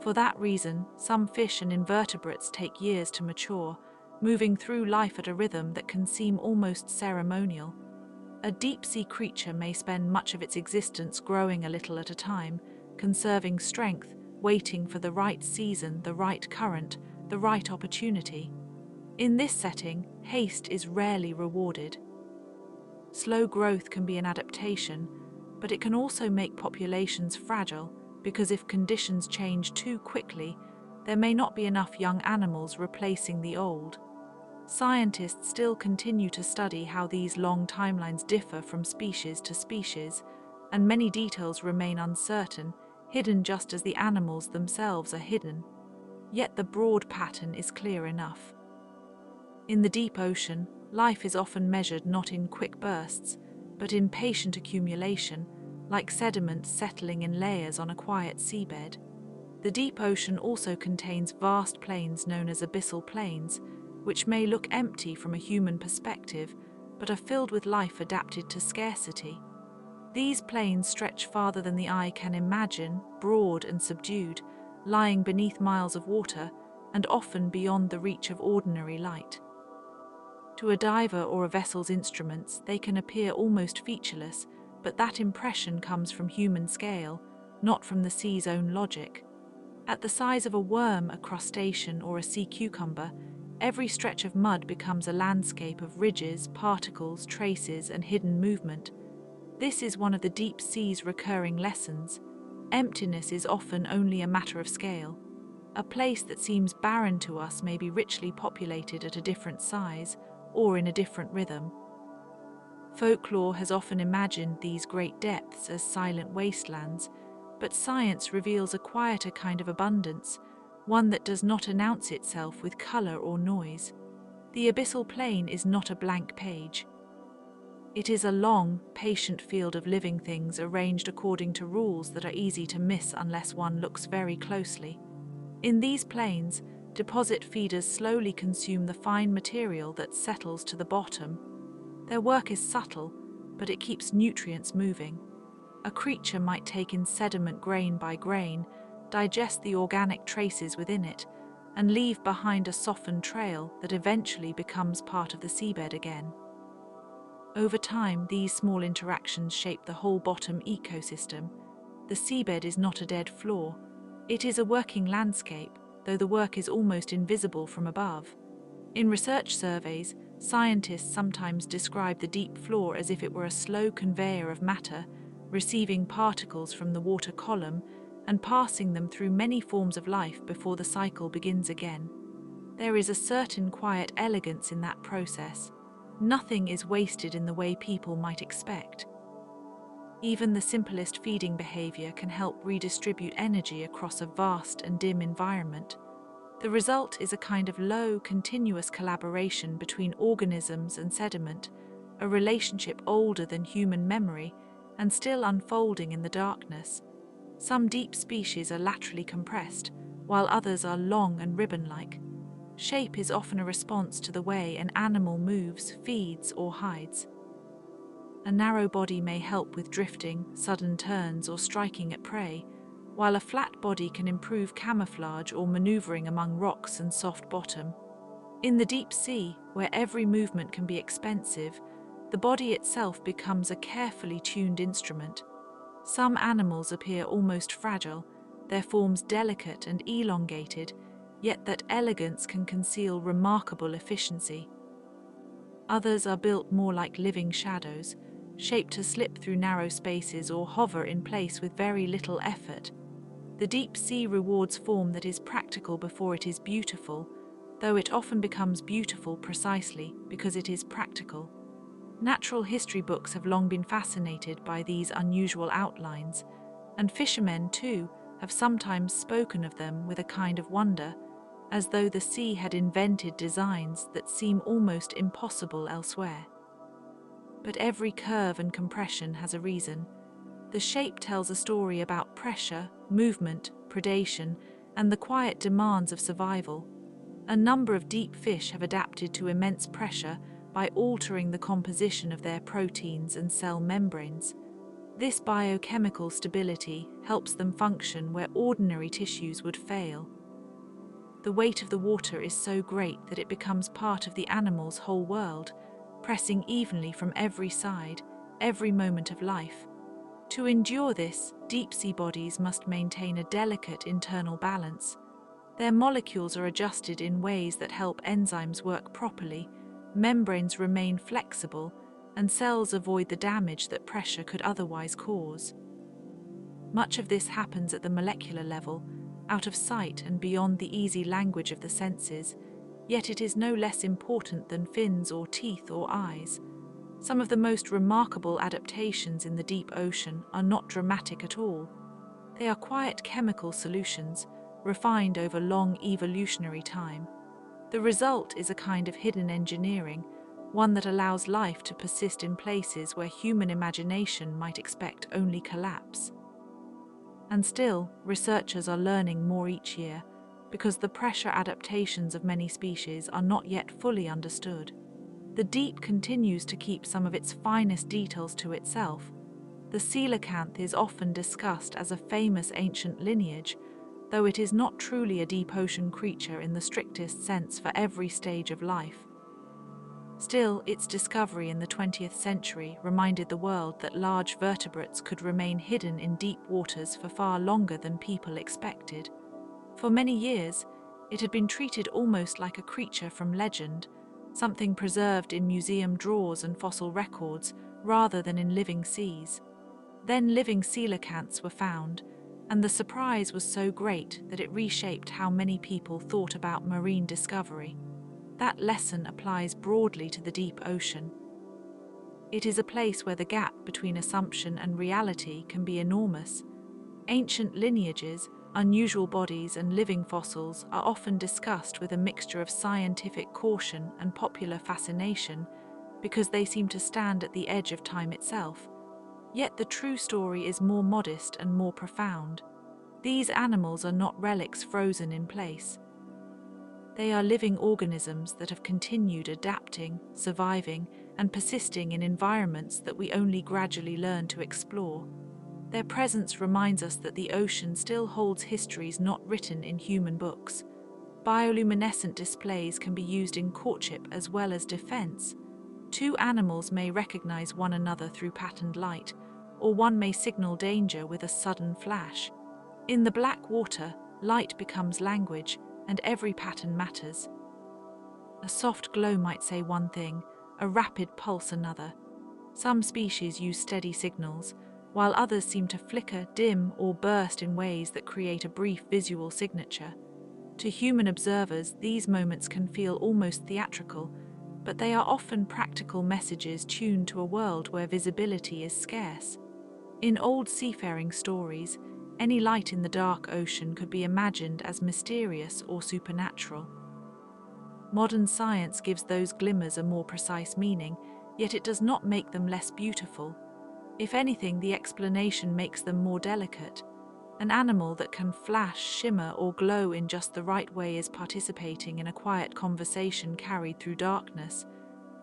For that reason, some fish and invertebrates take years to mature, moving through life at a rhythm that can seem almost ceremonial. A deep-sea creature may spend much of its existence growing a little at a time, conserving strength, waiting for the right season, the right current, the right opportunity. In this setting, haste is rarely rewarded. Slow growth can be an adaptation, but it can also make populations fragile, because if conditions change too quickly, there may not be enough young animals replacing the old. Scientists still continue to study how these long timelines differ from species to species, and many details remain uncertain, hidden just as the animals themselves are hidden. Yet the broad pattern is clear enough. In the deep ocean, life is often measured not in quick bursts, but in patient accumulation, like sediment settling in layers on a quiet seabed. The deep ocean also contains vast plains known as abyssal plains, which may look empty from a human perspective, but are filled with life adapted to scarcity. These plains stretch farther than the eye can imagine, broad and subdued, lying beneath miles of water, and often beyond the reach of ordinary light. To a diver or a vessel's instruments, they can appear almost featureless, but that impression comes from human scale, not from the sea's own logic. At the size of a worm, a crustacean, or a sea cucumber, every stretch of mud becomes a landscape of ridges, particles, traces, and hidden movement. This is one of the deep sea's recurring lessons. Emptiness is often only a matter of scale. A place that seems barren to us may be richly populated at a different size, or in a different rhythm. Folklore has often imagined these great depths as silent wastelands, but science reveals a quieter kind of abundance, one that does not announce itself with color or noise. The abyssal plain is not a blank page. It is a long, patient field of living things arranged according to rules that are easy to miss unless one looks very closely. In these plains, deposit feeders slowly consume the fine material that settles to the bottom. Their work is subtle, but it keeps nutrients moving. A creature might take in sediment grain by grain, digest the organic traces within it, and leave behind a softened trail that eventually becomes part of the seabed again. Over time, these small interactions shape the whole bottom ecosystem. The seabed is not a dead floor. It is a working landscape, though the work is almost invisible from above. In research surveys, scientists sometimes describe the deep floor as if it were a slow conveyor of matter, receiving particles from the water column and passing them through many forms of life before the cycle begins again. There is a certain quiet elegance in that process. Nothing is wasted in the way people might expect. Even the simplest feeding behavior can help redistribute energy across a vast and dim environment. The result is a kind of low, continuous collaboration between organisms and sediment, a relationship older than human memory and still unfolding in the darkness. Some deep species are laterally compressed, while others are long and ribbon-like. Shape is often a response to the way an animal moves, feeds, or hides. A narrow body may help with drifting, sudden turns, or striking at prey, while a flat body can improve camouflage or maneuvering among rocks and soft bottom. In the deep sea, where every movement can be expensive, the body itself becomes a carefully tuned instrument. Some animals appear almost fragile, their forms delicate and elongated, yet that elegance can conceal remarkable efficiency. Others are built more like living shadows, shaped to slip through narrow spaces or hover in place with very little effort. The deep sea rewards form that is practical before it is beautiful, though it often becomes beautiful precisely because it is practical. Natural history books have long been fascinated by these unusual outlines, and fishermen, too, have sometimes spoken of them with a kind of wonder, as though the sea had invented designs that seem almost impossible elsewhere. But every curve and compression has a reason. The shape tells a story about pressure, movement, predation, and the quiet demands of survival. A number of deep fish have adapted to immense pressure by altering the composition of their proteins and cell membranes. This biochemical stability helps them function where ordinary tissues would fail. The weight of the water is so great that it becomes part of the animal's whole world, pressing evenly from every side, every moment of life. To endure this, deep-sea bodies must maintain a delicate internal balance. Their molecules are adjusted in ways that help enzymes work properly, membranes remain flexible, and cells avoid the damage that pressure could otherwise cause. Much of this happens at the molecular level, out of sight and beyond the easy language of the senses, yet it is no less important than fins or teeth or eyes. Some of the most remarkable adaptations in the deep ocean are not dramatic at all. They are quiet chemical solutions, refined over long evolutionary time. The result is a kind of hidden engineering, one that allows life to persist in places where human imagination might expect only collapse. And still, researchers are learning more each year, because the pressure adaptations of many species are not yet fully understood. The deep continues to keep some of its finest details to itself. The coelacanth is often discussed as a famous ancient lineage, though it is not truly a deep ocean creature in the strictest sense for every stage of life. Still, its discovery in the 20th century reminded the world that large vertebrates could remain hidden in deep waters for far longer than people expected. For many years, it had been treated almost like a creature from legend, something preserved in museum drawers and fossil records rather than in living seas. Then living coelacanths were found, and the surprise was so great that it reshaped how many people thought about marine discovery. That lesson applies broadly to the deep ocean. It is a place where the gap between assumption and reality can be enormous. Ancient lineages, unusual bodies, and living fossils are often discussed with a mixture of scientific caution and popular fascination because they seem to stand at the edge of time itself. Yet the true story is more modest and more profound. These animals are not relics frozen in place. They are living organisms that have continued adapting, surviving, and persisting in environments that we only gradually learn to explore. Their presence reminds us that the ocean still holds histories not written in human books. Bioluminescent displays can be used in courtship as well as defense. Two animals may recognize one another through patterned light, or one may signal danger with a sudden flash. In the black water, light becomes language, and every pattern matters. A soft glow might say one thing, a rapid pulse another. Some species use steady signals, while others seem to flicker, dim, or burst in ways that create a brief visual signature. To human observers, these moments can feel almost theatrical, but they are often practical messages tuned to a world where visibility is scarce. In old seafaring stories, any light in the dark ocean could be imagined as mysterious or supernatural. Modern science gives those glimmers a more precise meaning, yet it does not make them less beautiful. If anything, the explanation makes them more delicate. An animal that can flash, shimmer, or glow in just the right way is participating in a quiet conversation carried through darkness.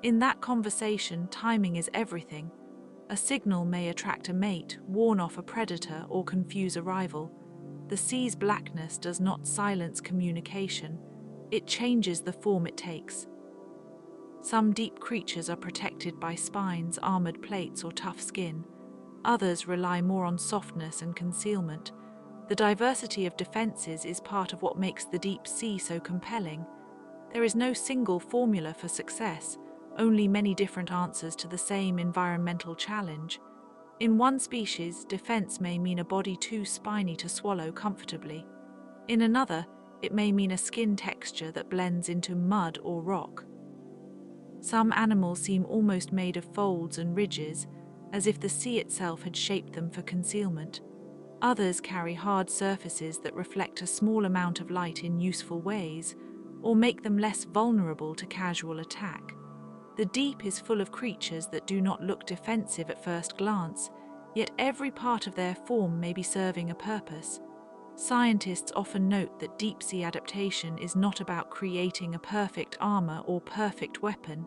In that conversation, timing is everything. A signal may attract a mate, warn off a predator, or confuse a rival. The sea's blackness does not silence communication. It changes the form it takes. Some deep creatures are protected by spines, armored plates, or tough skin. Others rely more on softness and concealment. The diversity of defenses is part of what makes the deep sea so compelling. There is no single formula for success, only many different answers to the same environmental challenge. In one species, defense may mean a body too spiny to swallow comfortably. In another, it may mean a skin texture that blends into mud or rock. Some animals seem almost made of folds and ridges, as if the sea itself had shaped them for concealment. Others carry hard surfaces that reflect a small amount of light in useful ways, or make them less vulnerable to casual attack. The deep is full of creatures that do not look defensive at first glance, yet every part of their form may be serving a purpose. Scientists often note that deep-sea adaptation is not about creating a perfect armor or perfect weapon.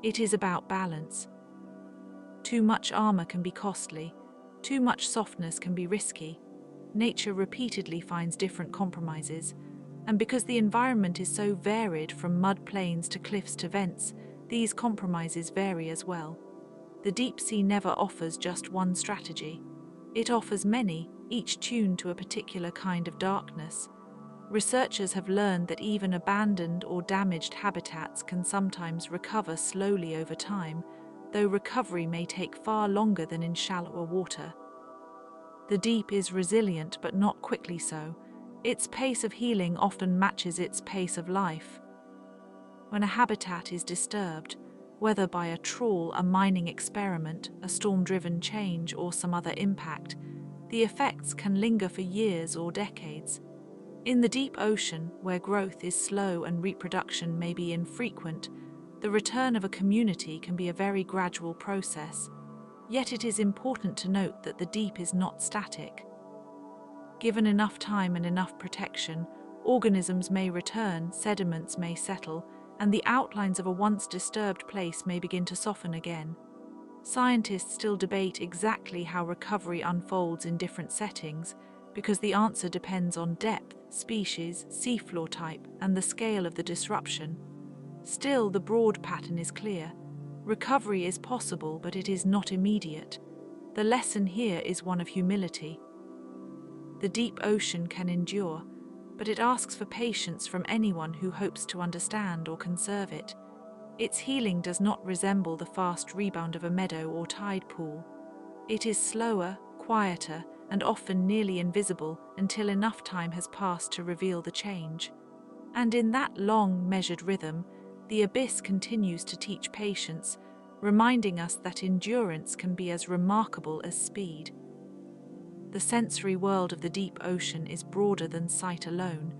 It is about balance. Too much armor can be costly. Too much softness can be risky. Nature repeatedly finds different compromises, and because the environment is so varied from mud plains to cliffs to vents, these compromises vary as well. The deep sea never offers just one strategy. It offers many, each tuned to a particular kind of darkness. Researchers have learned that even abandoned or damaged habitats can sometimes recover slowly over time, though recovery may take far longer than in shallower water. The deep is resilient but not quickly so. Its pace of healing often matches its pace of life. When a habitat is disturbed, whether by a trawl, a mining experiment, a storm-driven change, or some other impact, the effects can linger for years or decades. In the deep ocean, where growth is slow and reproduction may be infrequent, the return of a community can be a very gradual process. Yet it is important to note that the deep is not static. Given enough time and enough protection, organisms may return, sediments may settle, and the outlines of a once disturbed place may begin to soften again. Scientists still debate exactly how recovery unfolds in different settings, because the answer depends on depth, species, seafloor type, and the scale of the disruption. Still, the broad pattern is clear. Recovery is possible, but it is not immediate. The lesson here is one of humility. The deep ocean can endure, but it asks for patience from anyone who hopes to understand or conserve it. Its healing does not resemble the fast rebound of a meadow or tide pool. It is slower, quieter, and often nearly invisible until enough time has passed to reveal the change. And in that long, measured rhythm, the abyss continues to teach patience, reminding us that endurance can be as remarkable as speed. The sensory world of the deep ocean is broader than sight alone,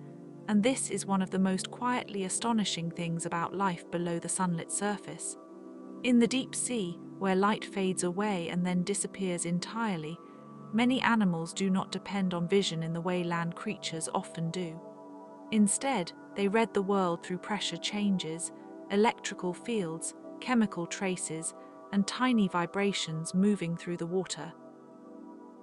and this is one of the most quietly astonishing things about life below the sunlit surface. In the deep sea, where light fades away and then disappears entirely, many animals do not depend on vision in the way land creatures often do. Instead, they read the world through pressure changes, electrical fields, chemical traces, and tiny vibrations moving through the water.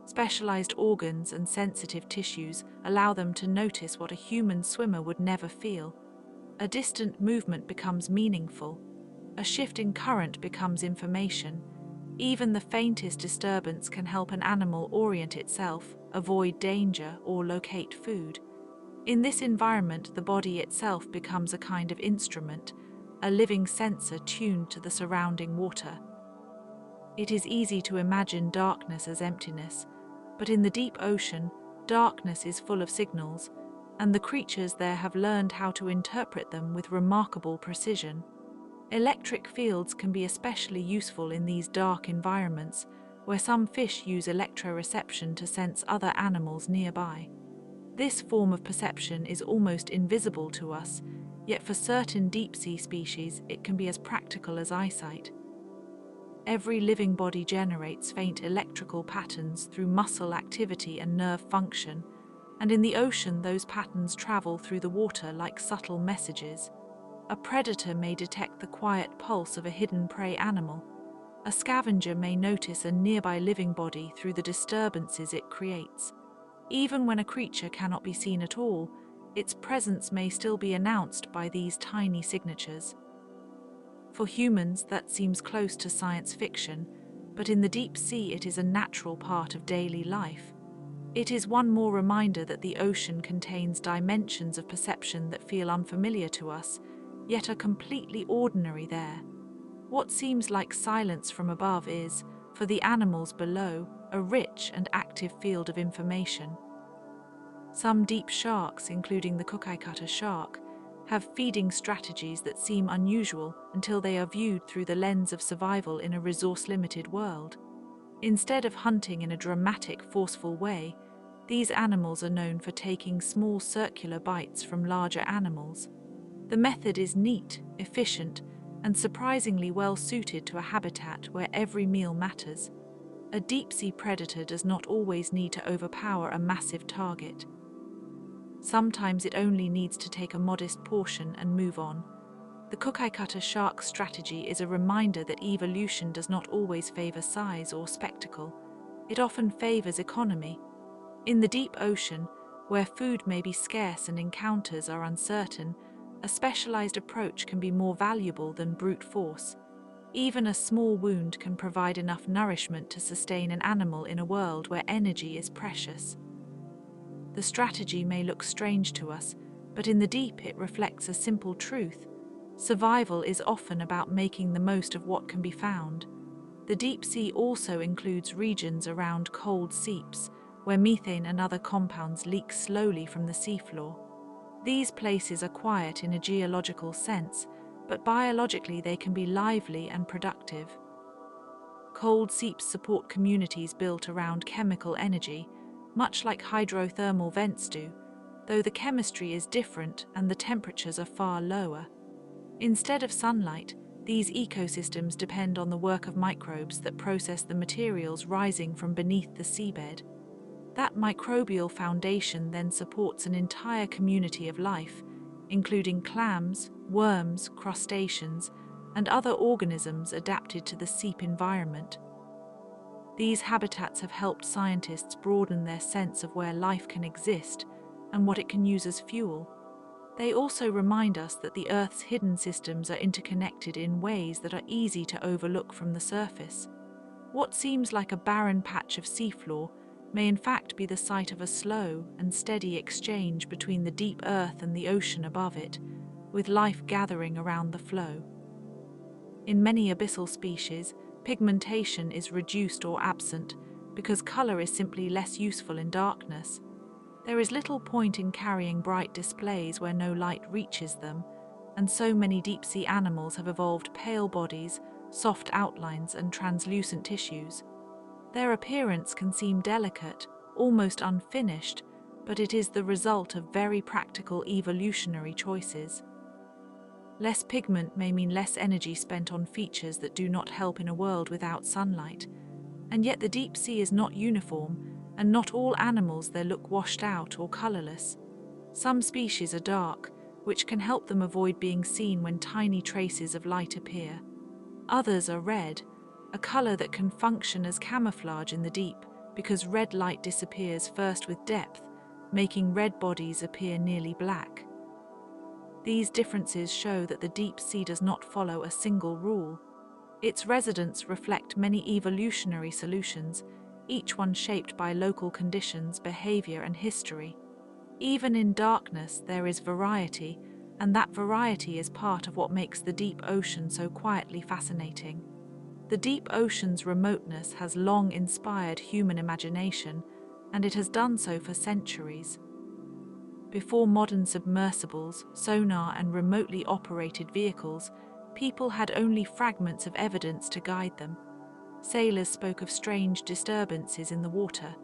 Specialized organs and sensitive tissues allow them to notice what a human swimmer would never feel. A distant movement becomes meaningful. A shift in current becomes information. Even the faintest disturbance can help an animal orient itself, avoid danger, or locate food. In this environment, the body itself becomes a kind of instrument, a living sensor tuned to the surrounding water. It is easy to imagine darkness as emptiness, but in the deep ocean, darkness is full of signals, and the creatures there have learned how to interpret them with remarkable precision. Electric fields can be especially useful in these dark environments, where some fish use electroreception to sense other animals nearby. This form of perception is almost invisible to us, yet for certain deep-sea species it can be as practical as eyesight. Every living body generates faint electrical patterns through muscle activity and nerve function, and in the ocean those patterns travel through the water like subtle messages. A predator may detect the quiet pulse of a hidden prey animal. A scavenger may notice a nearby living body through the disturbances it creates. Even when a creature cannot be seen at all, its presence may still be announced by these tiny signatures. For humans, that seems close to science fiction, but in the deep sea it is a natural part of daily life. It is one more reminder that the ocean contains dimensions of perception that feel unfamiliar to us, yet are completely ordinary there. What seems like silence from above is, for the animals below, a rich and active field of information. Some deep sharks, including the cucaita shark, have feeding strategies that seem unusual until they are viewed through the lens of survival in a resource-limited world. Instead of hunting in a dramatic, forceful way, these animals are known for taking small circular bites from larger animals. The method is neat, efficient, and surprisingly well suited to a habitat where every meal matters. A deep-sea predator does not always need to overpower a massive target. Sometimes it only needs to take a modest portion and move on. The cucaita shark strategy is a reminder that evolution does not always favor size or spectacle. It often favors economy. In the deep ocean, where food may be scarce and encounters are uncertain, a specialized approach can be more valuable than brute force. Even a small wound can provide enough nourishment to sustain an animal in a world where energy is precious. The strategy may look strange to us, but in the deep it reflects a simple truth. Survival is often about making the most of what can be found. The deep sea also includes regions around cold seeps, where methane and other compounds leak slowly from the seafloor. These places are quiet in a geological sense, but biologically they can be lively and productive. Cold seeps support communities built around chemical energy, much like hydrothermal vents do, though the chemistry is different and the temperatures are far lower. Instead of sunlight, these ecosystems depend on the work of microbes that process the materials rising from beneath the seabed. That microbial foundation then supports an entire community of life, including clams, worms, crustaceans, and other organisms adapted to the seep environment. These habitats have helped scientists broaden their sense of where life can exist and what it can use as fuel. They also remind us that the Earth's hidden systems are interconnected in ways that are easy to overlook from the surface. What seems like a barren patch of seafloor may in fact be the site of a slow and steady exchange between the deep Earth and the ocean above it, with life gathering around the flow. In many abyssal species, pigmentation is reduced or absent because color is simply less useful in darkness. There is little point in carrying bright displays where no light reaches them, and so many deep-sea animals have evolved pale bodies, soft outlines, and translucent tissues. Their appearance can seem delicate, almost unfinished, but it is the result of very practical evolutionary choices. Less pigment may mean less energy spent on features that do not help in a world without sunlight, and yet the deep sea is not uniform, and not all animals there look washed out or colorless. Some species are dark, which can help them avoid being seen when tiny traces of light appear. Others are red, a color that can function as camouflage in the deep because red light disappears first with depth, making red bodies appear nearly black. These differences show that the deep sea does not follow a single rule. Its residents reflect many evolutionary solutions, each one shaped by local conditions, behavior, and history. Even in darkness, there is variety, and that variety is part of what makes the deep ocean so quietly fascinating. The deep ocean's remoteness has long inspired human imagination, and it has done so for centuries. Before modern submersibles, sonar, and remotely operated vehicles, people had only fragments of evidence to guide them. Sailors spoke of strange disturbances in the water.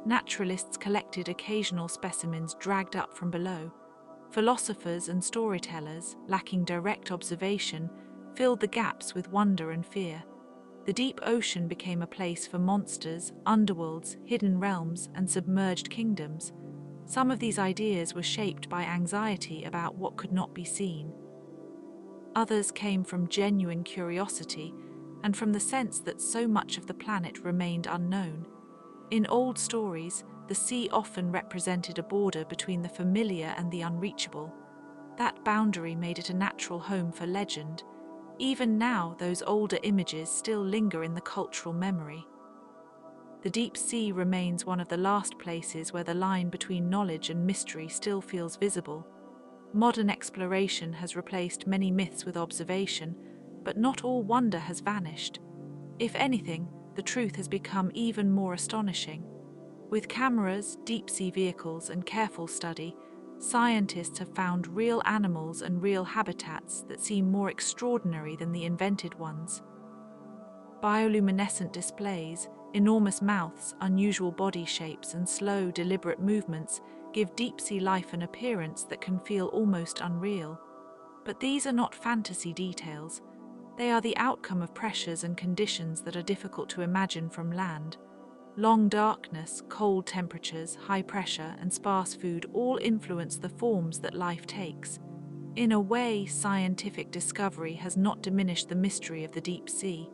Naturalists collected occasional specimens dragged up from below. Philosophers and storytellers, lacking direct observation, filled the gaps with wonder and fear. The deep ocean became a place for monsters, underworlds, hidden realms, and submerged kingdoms. Some of these ideas were shaped by anxiety about what could not be seen. Others came from genuine curiosity and from the sense that so much of the planet remained unknown. In old stories, the sea often represented a border between the familiar and the unreachable. That boundary made it a natural home for legend. Even now, those older images still linger in the cultural memory. The deep sea remains one of the last places where the line between knowledge and mystery still feels visible. Modern exploration has replaced many myths with observation, but not all wonder has vanished. If anything, the truth has become even more astonishing. With cameras, deep-sea vehicles, and careful study, scientists have found real animals and real habitats that seem more extraordinary than the invented ones. Bioluminescent displays, enormous mouths, unusual body shapes, and slow, deliberate movements give deep-sea life an appearance that can feel almost unreal. But these are not fantasy details. They are the outcome of pressures and conditions that are difficult to imagine from land. Long darkness, cold temperatures, high pressure, and sparse food all influence the forms that life takes. In a way, scientific discovery has not diminished the mystery of the deep sea.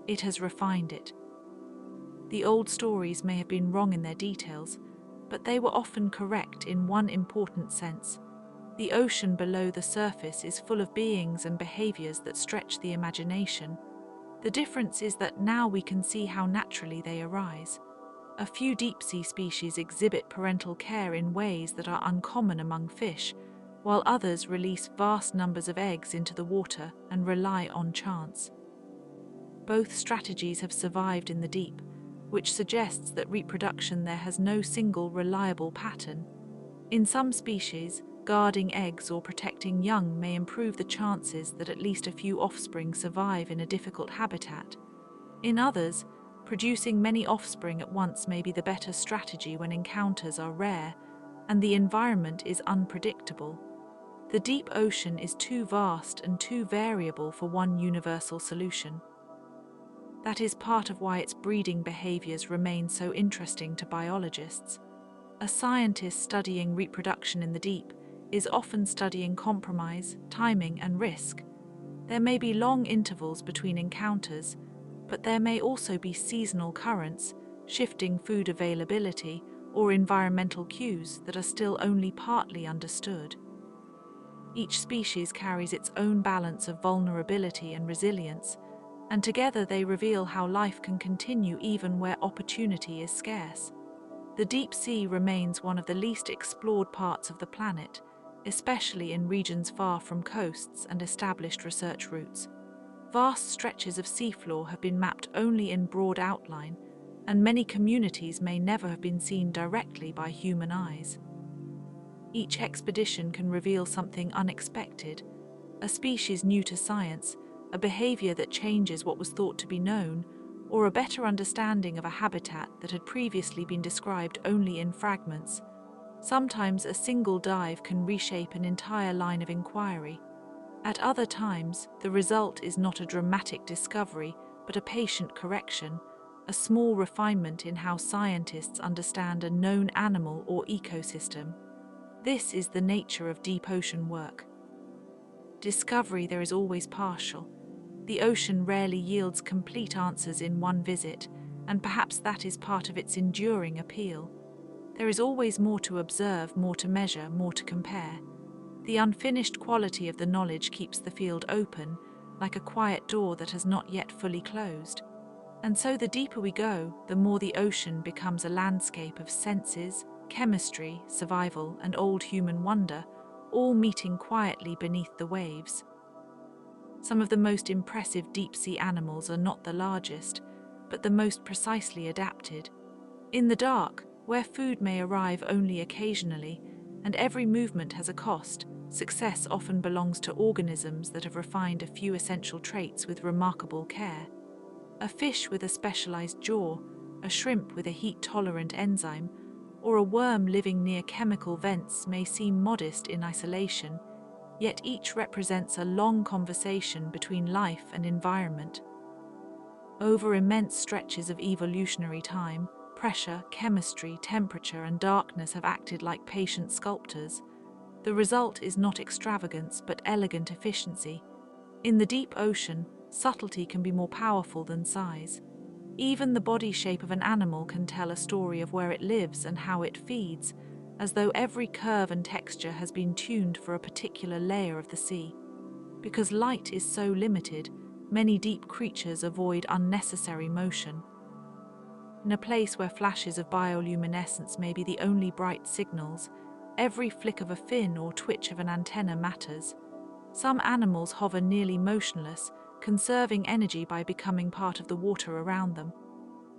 It has refined it. The old stories may have been wrong in their details, but they were often correct in one important sense. The ocean below the surface is full of beings and behaviors that stretch the imagination. The difference is that now we can see how naturally they arise. A few deep-sea species exhibit parental care in ways that are uncommon among fish, while others release vast numbers of eggs into the water and rely on chance. Both strategies have survived in the deep, which suggests that reproduction there has no single reliable pattern. In some species, guarding eggs or protecting young may improve the chances that at least a few offspring survive in a difficult habitat. In others, producing many offspring at once may be the better strategy when encounters are rare and the environment is unpredictable. The deep ocean is too vast and too variable for one universal solution. That is part of why its breeding behaviors remain so interesting to biologists. A scientist studying reproduction in the deep is often studying compromise, timing, and risk. There may be long intervals between encounters, but there may also be seasonal currents, shifting food availability, or environmental cues that are still only partly understood. Each species carries its own balance of vulnerability and resilience, and together they reveal how life can continue even where opportunity is scarce. The deep sea remains one of the least explored parts of the planet, especially in regions far from coasts and established research routes. Vast stretches of seafloor have been mapped only in broad outline, and many communities may never have been seen directly by human eyes. Each expedition can reveal something unexpected, a species new to science, a behavior that changes what was thought to be known, or a better understanding of a habitat that had previously been described only in fragments. Sometimes a single dive can reshape an entire line of inquiry. At other times, the result is not a dramatic discovery, but a patient correction, a small refinement in how scientists understand a known animal or ecosystem. This is the nature of deep ocean work. Discovery there is always partial. The ocean rarely yields complete answers in one visit, and perhaps that is part of its enduring appeal. There is always more to observe, more to measure, more to compare. The unfinished quality of the knowledge keeps the field open, like a quiet door that has not yet fully closed. And so the deeper we go, the more the ocean becomes a landscape of senses, chemistry, survival, and old human wonder, all meeting quietly beneath the waves. Some of the most impressive deep-sea animals are not the largest, but the most precisely adapted. In the dark, where food may arrive only occasionally, and every movement has a cost, success often belongs to organisms that have refined a few essential traits with remarkable care. A fish with a specialized jaw, a shrimp with a heat-tolerant enzyme, or a worm living near chemical vents may seem modest in isolation, yet each represents a long conversation between life and environment. Over immense stretches of evolutionary time, pressure, chemistry, temperature, and darkness have acted like patient sculptors. The result is not extravagance but elegant efficiency. In the deep ocean, subtlety can be more powerful than size. Even the body shape of an animal can tell a story of where it lives and how it feeds, as though every curve and texture has been tuned for a particular layer of the sea. Because light is so limited, many deep creatures avoid unnecessary motion. In a place where flashes of bioluminescence may be the only bright signals, every flick of a fin or twitch of an antenna matters. Some animals hover nearly motionless, conserving energy by becoming part of the water around them.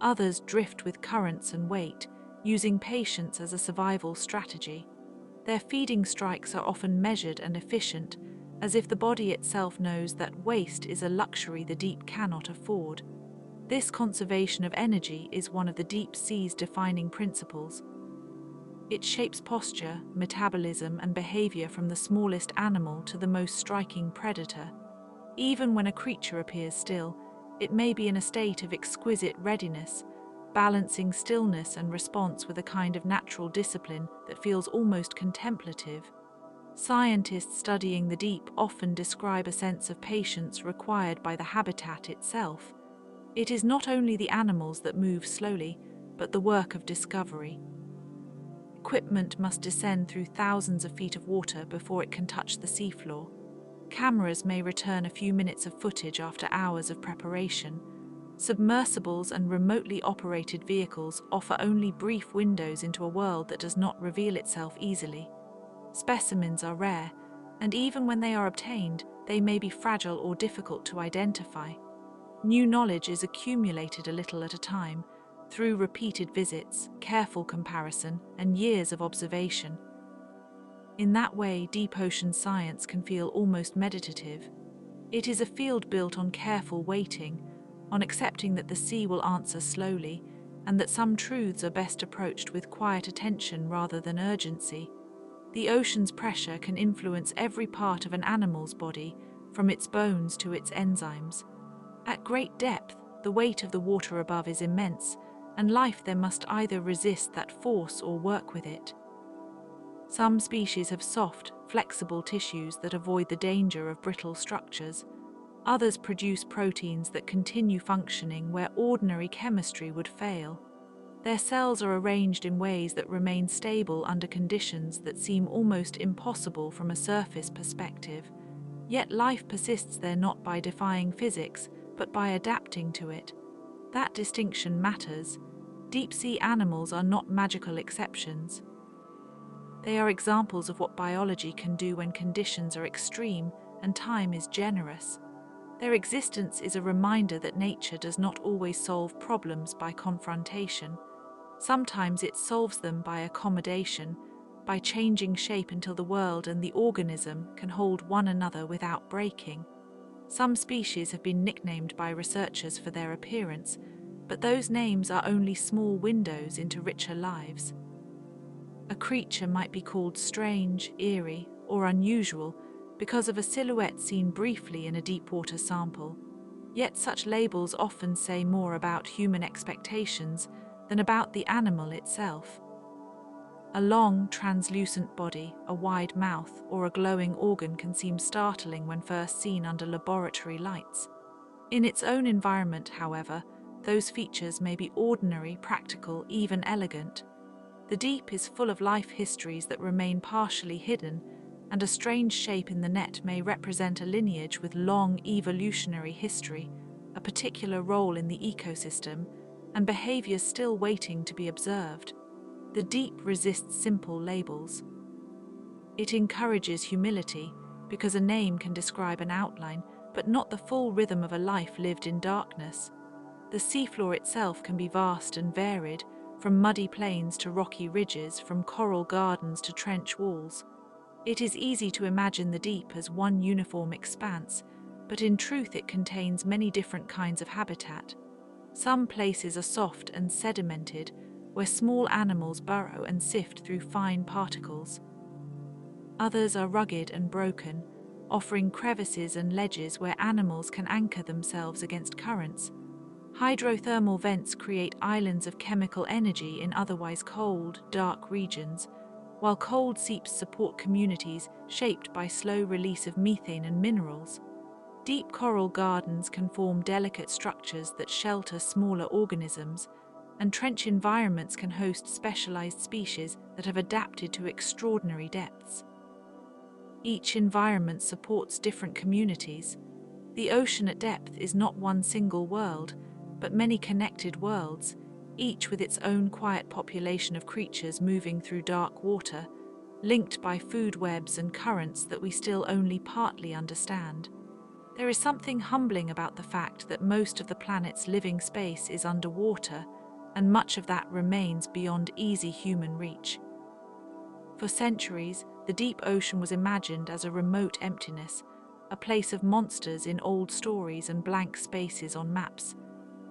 Others drift with currents and wait, using patience as a survival strategy. Their feeding strikes are often measured and efficient, as if the body itself knows that waste is a luxury the deep cannot afford. This conservation of energy is one of the deep sea's defining principles. It shapes posture, metabolism, and behavior from the smallest animal to the most striking predator. Even when a creature appears still, it may be in a state of exquisite readiness, balancing stillness and response with a kind of natural discipline that feels almost contemplative. Scientists studying the deep often describe a sense of patience required by the habitat itself. It is not only the animals that move slowly, but the work of discovery. Equipment must descend through thousands of feet of water before it can touch the seafloor. Cameras may return a few minutes of footage after hours of preparation. Submersibles and remotely operated vehicles offer only brief windows into a world that does not reveal itself easily. Specimens are rare, and even when they are obtained, they may be fragile or difficult to identify. New knowledge is accumulated a little at a time, through repeated visits, careful comparison, and years of observation. In that way, deep ocean science can feel almost meditative. It is a field built on careful waiting, on accepting that the sea will answer slowly, and that some truths are best approached with quiet attention rather than urgency. The ocean's pressure can influence every part of an animal's body, from its bones to its enzymes. At great depth, the weight of the water above is immense, and life then must either resist that force or work with it. Some species have soft, flexible tissues that avoid the danger of brittle structures. Others produce proteins that continue functioning where ordinary chemistry would fail. Their cells are arranged in ways that remain stable under conditions that seem almost impossible from a surface perspective. Yet life persists there not by defying physics, but by adapting to it. That distinction matters. Deep-sea animals are not magical exceptions. They are examples of what biology can do when conditions are extreme and time is generous. Their existence is a reminder that nature does not always solve problems by confrontation. Sometimes it solves them by accommodation, by changing shape until the world and the organism can hold one another without breaking. Some species have been nicknamed by researchers for their appearance, but those names are only small windows into richer lives. A creature might be called strange, eerie, or unusual because of a silhouette seen briefly in a deep-water sample. Yet such labels often say more about human expectations than about the animal itself. A long, translucent body, a wide mouth, or a glowing organ can seem startling when first seen under laboratory lights. In its own environment, however, those features may be ordinary, practical, even elegant. The deep is full of life histories that remain partially hidden, and a strange shape in the net may represent a lineage with long evolutionary history, a particular role in the ecosystem, and behaviors still waiting to be observed. The deep resists simple labels. It encourages humility, because a name can describe an outline, but not the full rhythm of a life lived in darkness. The seafloor itself can be vast and varied, from muddy plains to rocky ridges, from coral gardens to trench walls. It is easy to imagine the deep as one uniform expanse, but in truth it contains many different kinds of habitat. Some places are soft and sedimented, where small animals burrow and sift through fine particles. Others are rugged and broken, offering crevices and ledges where animals can anchor themselves against currents. Hydrothermal vents create islands of chemical energy in otherwise cold, dark regions, while cold seeps support communities shaped by slow release of methane and minerals. Deep coral gardens can form delicate structures that shelter smaller organisms, and trench environments can host specialized species that have adapted to extraordinary depths. Each environment supports different communities. The ocean at depth is not one single world, but many connected worlds, each with its own quiet population of creatures moving through dark water, linked by food webs and currents that we still only partly understand. There is something humbling about the fact that most of the planet's living space is underwater, and much of that remains beyond easy human reach. For centuries, the deep ocean was imagined as a remote emptiness, a place of monsters in old stories and blank spaces on maps.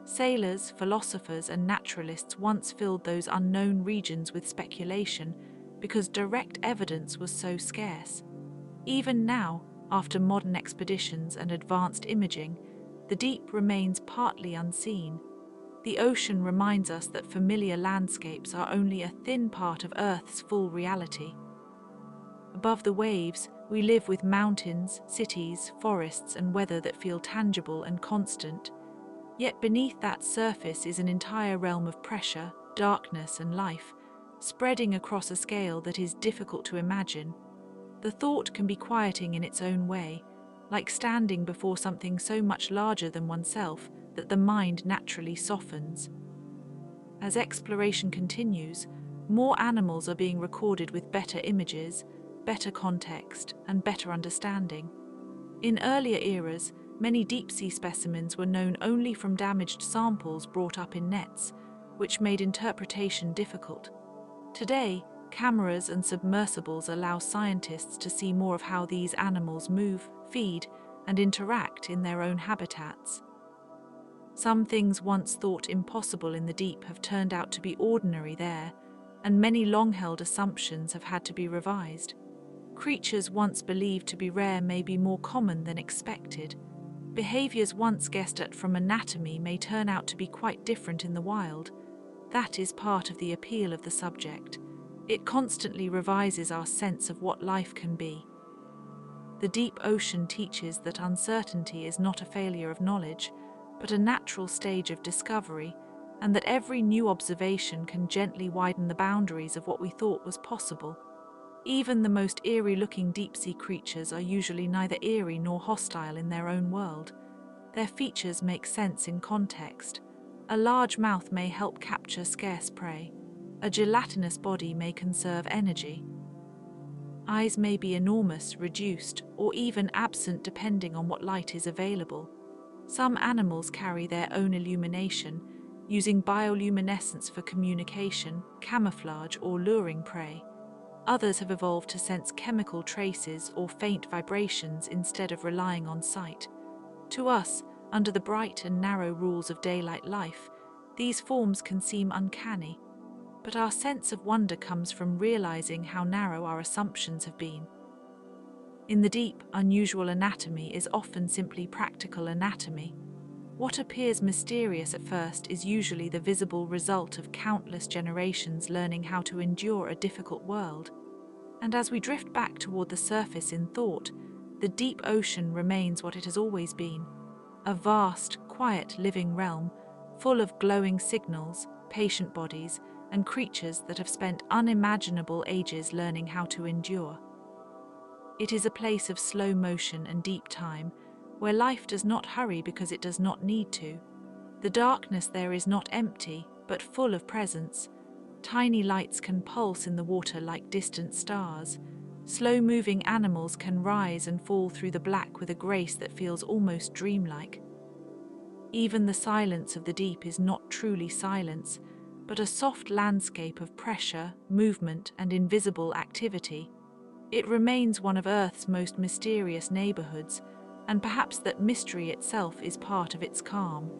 Sailors, philosophers, and naturalists once filled those unknown regions with speculation because direct evidence was so scarce. Even now, after modern expeditions and advanced imaging, the deep remains partly unseen. The ocean reminds us that familiar landscapes are only a thin part of Earth's full reality. Above the waves, we live with mountains, cities, forests, and weather that feel tangible and constant. Yet beneath that surface is an entire realm of pressure, darkness, and life, spreading across a scale that is difficult to imagine. The thought can be quieting in its own way, like standing before something so much larger than oneself that the mind naturally softens. As exploration continues, more animals are being recorded with better images, better context, and better understanding. In earlier eras, many deep-sea specimens were known only from damaged samples brought up in nets, which made interpretation difficult. Today, cameras and submersibles allow scientists to see more of how these animals move, feed, and interact in their own habitats. Some things once thought impossible in the deep have turned out to be ordinary there, and many long-held assumptions have had to be revised. Creatures once believed to be rare may be more common than expected. Behaviors once guessed at from anatomy may turn out to be quite different in the wild. That is part of the appeal of the subject. It constantly revises our sense of what life can be. The deep ocean teaches that uncertainty is not a failure of knowledge, but a natural stage of discovery, and that every new observation can gently widen the boundaries of what we thought was possible. Even the most eerie-looking deep-sea creatures are usually neither eerie nor hostile in their own world. Their features make sense in context. A large mouth may help capture scarce prey. A gelatinous body may conserve energy. Eyes may be enormous, reduced, or even absent depending on what light is available. Some animals carry their own illumination, using bioluminescence for communication, camouflage, or luring prey. Others have evolved to sense chemical traces or faint vibrations instead of relying on sight. To us, under the bright and narrow rules of daylight life, these forms can seem uncanny, but our sense of wonder comes from realizing how narrow our assumptions have been. In the deep, unusual anatomy is often simply practical anatomy. What appears mysterious at first is usually the visible result of countless generations learning how to endure a difficult world. And as we drift back toward the surface in thought, the deep ocean remains what it has always been, a vast, quiet living realm, full of glowing signals, patient bodies, and creatures that have spent unimaginable ages learning how to endure. It is a place of slow motion and deep time, where life does not hurry because it does not need to. The darkness there is not empty, but full of presence. Tiny lights can pulse in the water like distant stars. Slow-moving animals can rise and fall through the black with a grace that feels almost dreamlike. Even the silence of the deep is not truly silence, but a soft landscape of pressure, movement, and invisible activity. It remains one of Earth's most mysterious neighborhoods, and perhaps that mystery itself is part of its calm.